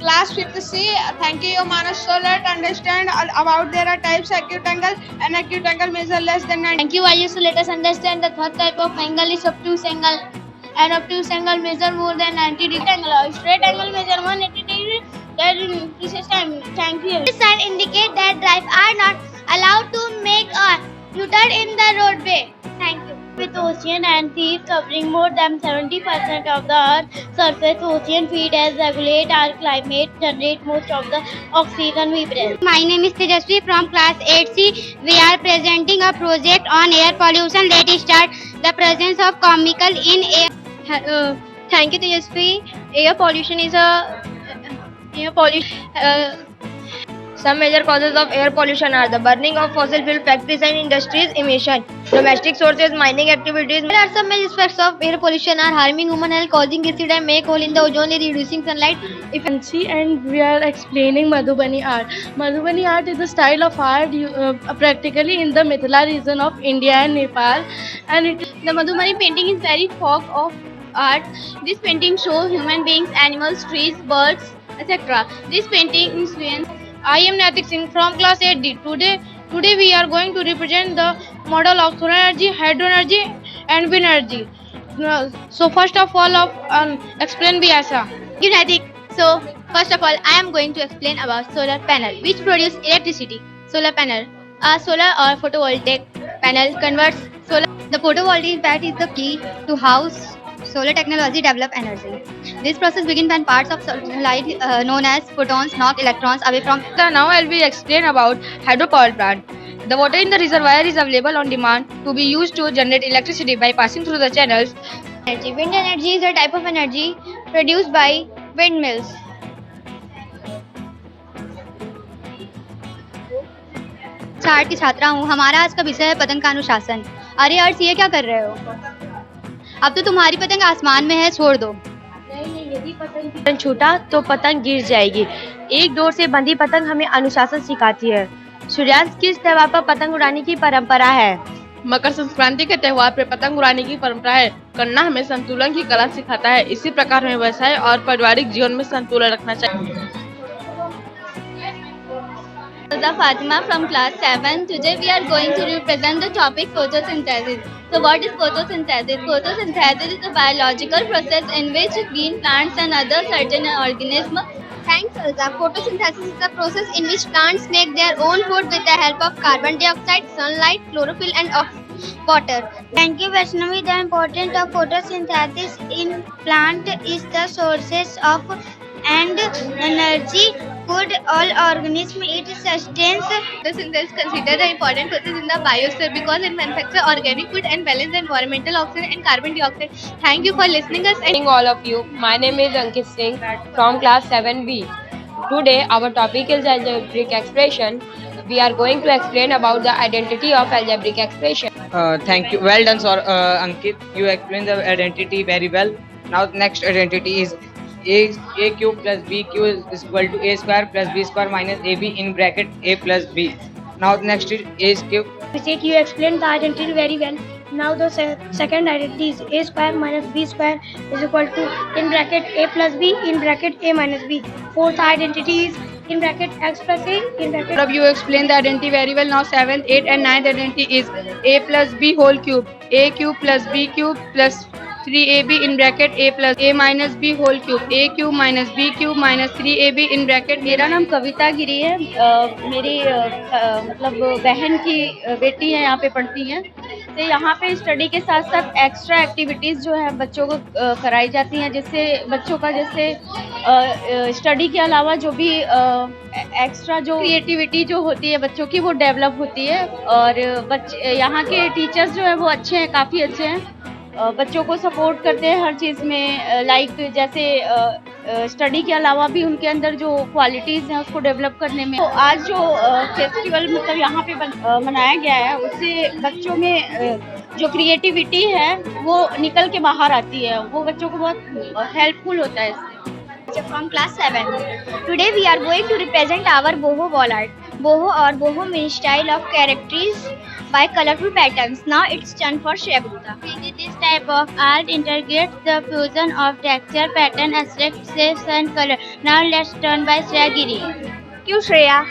Class 5th C. Thank you, Manas. So let's understand about there are types acute angle and acute angle measure less than 90. Thank you, Ayush. So let us understand the third type of angle is obtuse angle. An obtuse angle measure more than 90 degree angle. A straight angle measure 180 degree. That increases time. Thank you. This sign indicate that drivers are not allowed to make a U-turn in the roadway. Thank you. With ocean and seas covering more than 70% of the Earth's surface, ocean feed as regulate our climate, generate most of the oxygen we breathe. My name is Tejasvi from class 8C. We are presenting a project on air pollution. Let's start. The presence of chemical in air. Thank you, Tejasvi. Air pollution is Some major causes of air pollution are the burning of fossil fuel factories and industries emission, domestic sources, mining activities. There are some major effects of air pollution are harming human health, causing acid and make hole in the ozone, reducing sunlight. And we are explaining Madhubani art. Madhubani art is a style of art practically in the Mithila region of India and Nepal. And the Madhubani painting is very folk of art. This painting shows human beings, animals, trees, birds, etc. This painting influence. I am Natik Singh from class 8D. Today we are going to represent the model of solar energy, hydro energy and wind energy. So first of all, explain Vyasa. You Natik. So first of all, I am going to explain about solar panel, which produce electricity. Solar panel. A solar or photovoltaic panel converts solar. The photovoltaic that is the key to house solar technology develop energy. This process begins when parts of light known as photons knock electrons away from. Now I will explain about hydropower plant. The water in the reservoir is available on demand to be used to generate electricity by passing through the channels. Wind energy is a type of energy produced by windmills. छात्र की छात्रा हूँ। हमारा आज का विषय है पतंग का अनुशासन। अरे अर्थ ये क्या कर रहे हो? अब तो तुम्हारी पतंग आसमान में है, छोड़ दो। नहीं, यदि पतंग छूटा तो पतंग गिर जाएगी। एक डोर से बंधी पतंग हमें अनुशासन सिखाती है। सूर्यास्त किस त्योहार पर पतंग उड़ाने की परंपरा है? मकर संक्रांति के त्योहार पर पतंग उड़ाने की परंपरा है। करना हमें संतुलन की कला सिखाता है। इसी प्रकार हमें व्यवसाय और पारिवारिक जीवन में संतुलन रखना चाहिए। Fatima from class 7. Today we are going to represent the topic photosynthesis. So what is photosynthesis? Photosynthesis is a biological process in which green plants and other certain organisms. Thanks, Elsa. Photosynthesis is the process in which plants make their own food with the help of carbon dioxide, sunlight, chlorophyll and water. Thank you, Vaishnavi. The importance of photosynthesis in plant is the sources of and energy. Food all organisms it sustains. Photosynthesis is considered an important process in the biosphere because it manufactures organic food and balance the environmental oxygen and carbon dioxide. Thank you for listening us. All of you. My name is Ankit Singh from class 7B. Today our topic is algebraic expression. We are going to explain about the identity of algebraic expression. Thank you. Well done, sir. Ankit. You explained the identity very well. Now, next identity is a cube plus b cube is equal to a square plus b square minus ab in bracket a plus b. Now, next is a cube. Abhishek, you explained the identity very well. Now the second identity is a square minus b square is equal to in bracket a plus b in bracket a minus b. Fourth identity is in bracket x plus a in bracket. You explained the identity very well. Now 7th, 8th and 9th identity is a plus b whole cube, a cube plus b cube plus 3ab in bracket a plus a minus b whole cube, a cube minus b cube minus 3ab in bracket. मेरा नाम कविता गिरी है। मेरी मतलब बहन की बेटी है, यहाँ पे पढ़ती हैं। तो यहाँ पे स्टडी के साथ साथ एक्स्ट्रा एक्टिविटीज़ जो है बच्चों को कराई जाती हैं, जिससे बच्चों का जैसे स्टडी के अलावा जो भी एक्स्ट्रा जो क्रिएटिविटी जो होती है बच्चों की वो डेवलप होती है। और बच्चे यहाँ के टीचर्स जो है वो अच्छे हैं, काफ़ी अच्छे हैं, बच्चों को सपोर्ट करते हैं हर चीज़ में। लाइक जैसे स्टडी के अलावा भी उनके अंदर जो क्वालिटीज़ हैं उसको डेवलप करने में। तो आज जो फेस्टिवल मतलब यहाँ पे मनाया गया है उससे बच्चों में जो क्रिएटिविटी है वो निकल के बाहर आती है, वो बच्चों को बहुत हेल्पफुल होता है इससे। From class 7. Today we are going to represent our boho wall art. Boho or boho means style of characters by colorful patterns. Now it's turn for Shreya Gupta. This type of art integrates the fusion of texture, pattern, aesthetics, shapes and color. Now let's turn by Shreya Giri. Thank you, Shreya.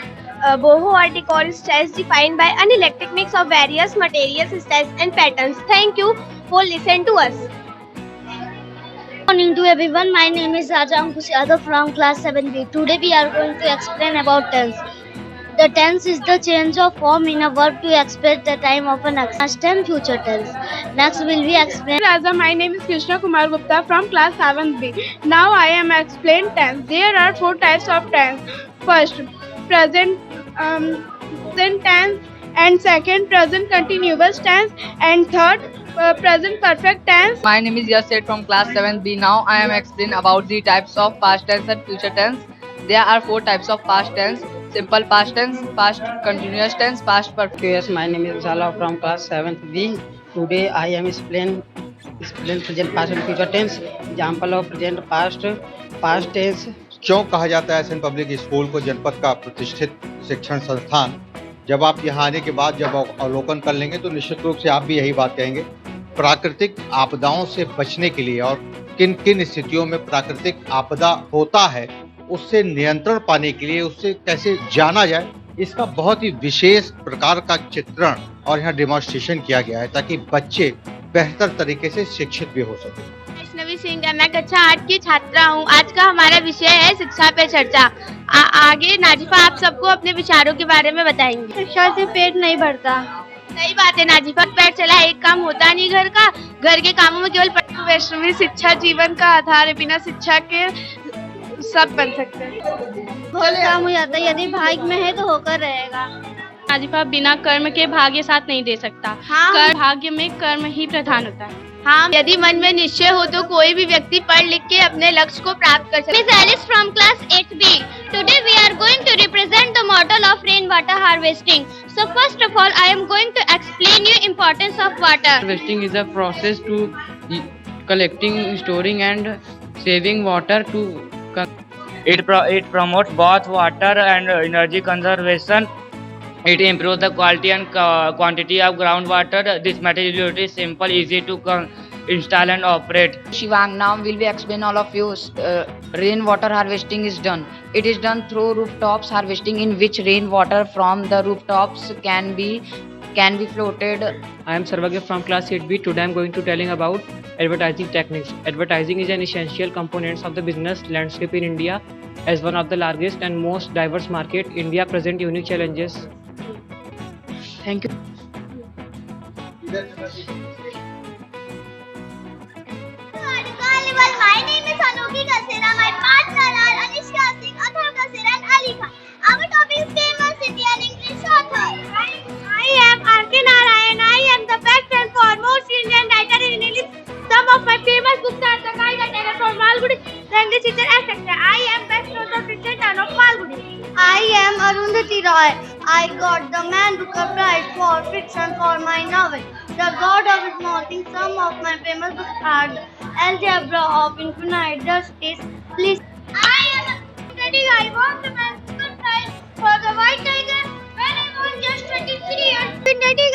Boho art decor is styles defined by an eclectic mix of various materials, styles and patterns. Thank you for listening to us. Good morning to everyone. My name is Raja Ankush Yadav from class 7B. Today we are going to explain about tense. The tense is the change of form in a verb to express the time of an action. Past tense, future tense. Next will be explain. Raza, my name is Krishna Kumar Gupta from class 7B. Now I am explain tense. There are 4 types of tense. First, present tense, and second, present continuous tense, and third, present perfect tense. My name is Yaset from class 7B. Now I am explain about the types of past tense and future tense. There are 4 types of past tense: simple past tense, past continuous tense, past perfect. Yes, my name is Zala from class 7B. Today I am explain present past and future tense. Example of present past tense. क्यों कहा जाता है SN public school को जनपद का प्रतिष्ठित शिक्षण संस्थान? जब आप यहाँ आने के बाद जब अवलोकन कर लेंगे तो निश्चित रूप से आप भी यही बात कहेंगे। प्राकृतिक आपदाओं से बचने के लिए और किन किन स्थितियों में प्राकृतिक आपदा होता है उससे नियंत्रण पाने के लिए, उससे कैसे जाना जाए, इसका बहुत ही विशेष प्रकार का चित्रण और यहाँ डेमोन्स्ट्रेशन किया गया है ताकि बच्चे बेहतर तरीके से शिक्षित भी हो सके। वैष्णवी सिंह है, मैं कक्षा 8 की छात्रा हूँ। आज का हमारा विषय है शिक्षा पे चर्चा। आगे नाजिफा आप सबको अपने विचारों के बारे में बताएंगे। शिक्षा से पेट नहीं भरता। सही बात है नाजिफा, पेट चला एक काम होता नहीं घर का, घर के कामों में केवल वैष्णवी, शिक्षा जीवन का आधार है, बिना शिक्षा के सब बन सकते हैं। बहुत काम हो जाता है, यदि भाग्य में है तो होकर रहेगा। नाजिफा, बिना कर्म के भाग्य साथ नहीं दे सकता। हाँ, भाग्य में कर्म ही प्रधान होता है। हाँ, यदि मन में निश्चय हो तो कोई भी व्यक्ति पढ़ लिख के अपने लक्ष्य को प्राप्त कर सकता है। Miss Alice from class 8B. Today we are going to represent the model of rainwater harvesting. So first of all, I am going to explain you importance of water. Harvesting is a process to collecting, storing and saving water to. It promotes both water and energy conservation. It improves the quality and quantity of groundwater. This method is simple, easy to install and operate. Shivang, now will we explain all of you. Rainwater harvesting is done. It is done through rooftops harvesting, in which rainwater from the rooftops can be floated. I am Sarvagya from class 8B. Today I am going to telling about advertising techniques. Advertising is an essential component of the business landscape in India. As one of the largest and most diverse market, India presents unique challenges. Thank you. Carnival. My name is Anuki Kasera. My partner are Anishka Singh, Athar Kasera and Ali Khan. Our topic is famous Indian English author. I am R.K. Narayan. I am the best and foremost Indian writer in English. Some of my famous books are The Guide and Taylor from Malgudi, The English Teacher, etc. I am best known for Princeton of Malgudi. Arundhati Roy. I got the Man Booker Prize for fiction for my novel, The God of Smoking. Some of my famous books are The Algebra of Infinite Justice. Please. I am studying. I won the Man Booker Prize for The White Tiger when I was just 23 years.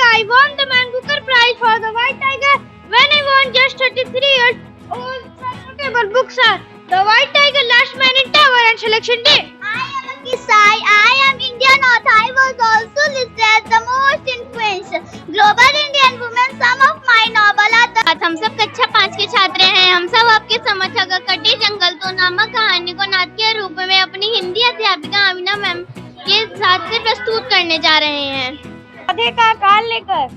I won the Man Booker Prize for The White Tiger when I was just 33 years. Oh, some notable books are The White Tiger, Last Man in Tower, and Selection Day. I am a Kisai. I am Indian author. I was also listed as the most influential global Indian woman. Some of my novel are the... हम सब कक्षा 5 के छात्र हैं। हम सब आपके समक्ष अगर कटे जंगल तो नामक कहानी को नाटक के रूप में अपनी हिंदी अध्यापिका आमिना मैम के साथ से प्रस्तुत करने जा रहे हैं। पौधे का आकार लेकर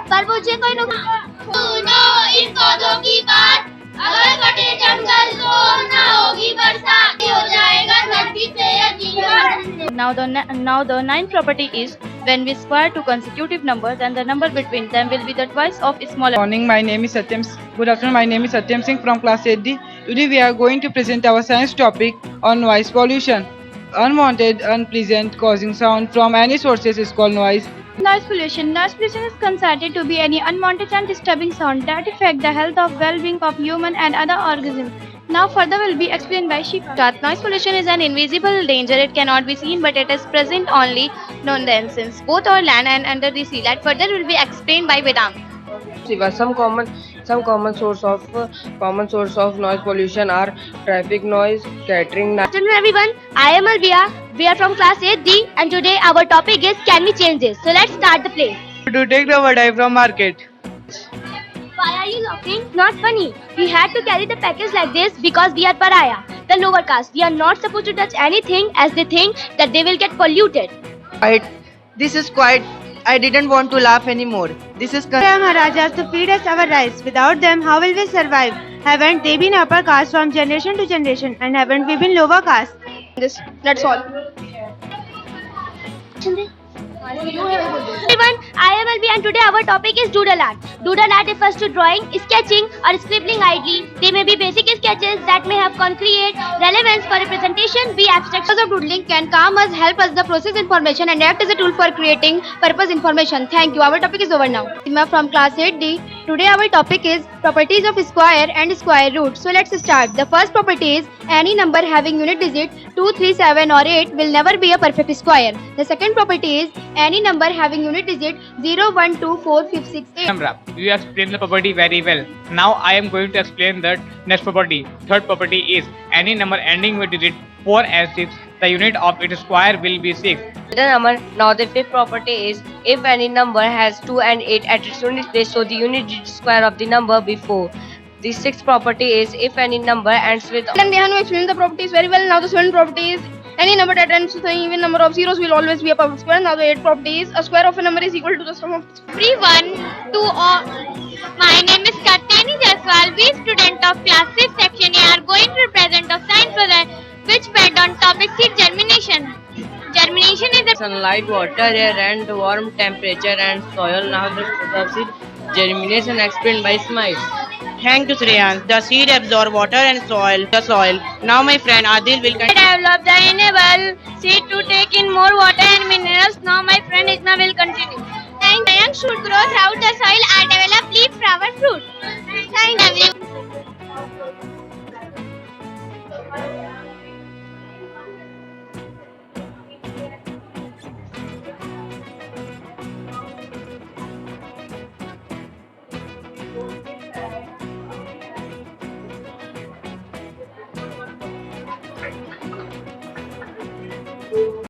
पर मुझे कोई नुकसान सुनो इन पौधों की बात, अगर कटे जंगल तो ना होगी बरसात, हो जाएगा धरती से ये जीवन। Now the ninth property is when we square two consecutive numbers, then the number between them will be the twice of smaller. Morning, my name is Satyam. Good afternoon, my name is Satyam Singh from class 8D. Today we are going to present our science topic on noise pollution. Unwanted, unpleasant, causing sound from any sources is called noise. Noise pollution. Noise pollution is considered to be any unwanted and disturbing sound that affect the health of well-being of human and other organisms. Now further will be explained by Shifa. Noise pollution is an invisible danger. It cannot be seen, but it is present only non-dense, both on land and under the sea. That further will be explained by Vedant. Some common source of noise pollution are traffic noise, catering noise. Good afternoon everyone, I am Alvia. We are from class 8D and today our topic is can we change this? So let's start the play. To take the vadai from market. Why are you laughing? Not funny. We had to carry the package like this because we are pariah, the lower caste. We are not supposed to touch anything as they think that they will get polluted. Right. This is quite... I didn't want to laugh anymore. This is... Maharajas to feed us our rice. Without them, how will we survive? Haven't they been upper caste from generation to generation? And haven't we been lower caste? That's all. Everyone, I am Alvi and today our topic is doodle art. Doodle art refers to drawing, sketching or scribbling idly. They may be basic sketches that may have concrete relevance for representation, be abstract. Of doodling can calm us, help us the process information and act as a tool for creating purpose information. Thank you. Our topic is over now. Sima from class 8D. Today our topic is properties of square and square root. So let's start. The first property is any number having unit digit 2, 3, 7 or 8 will never be a perfect square. The second property is any number having unit digit 0, 1, 2, 4, 5, 6, 8. You explained the property very well. Now I am going to explain the next property. Third property is any number ending with digit 4 and 6, the unit of its square will be 6. Now the fifth property is if any number has 2 and 8 at its unit place, so the unit digit square of the number before. The sixth property is if any number ends with... And they have explained the properties very well. Now the seventh property is any number that ends with an even number of zeros will always be a perfect square. Now the eighth property is a square of a number is equal to the sum of... Everyone, to all. My name is Katyani Jaiswal. We student of class 6 section A are going to present a science project which fed on topic seed germination. Germination is the sunlight, water, air and warm temperature and soil. Now the process of seed germination explained by Smile. Thank you, Shreyan. The seed absorb water and the soil. Now my friend Adil will continue. develop the enable seed to take in more water and minerals. Now my friend Isma will continue. And young should grow throughout the soil and develop leaf, flower, fruit. Thank you.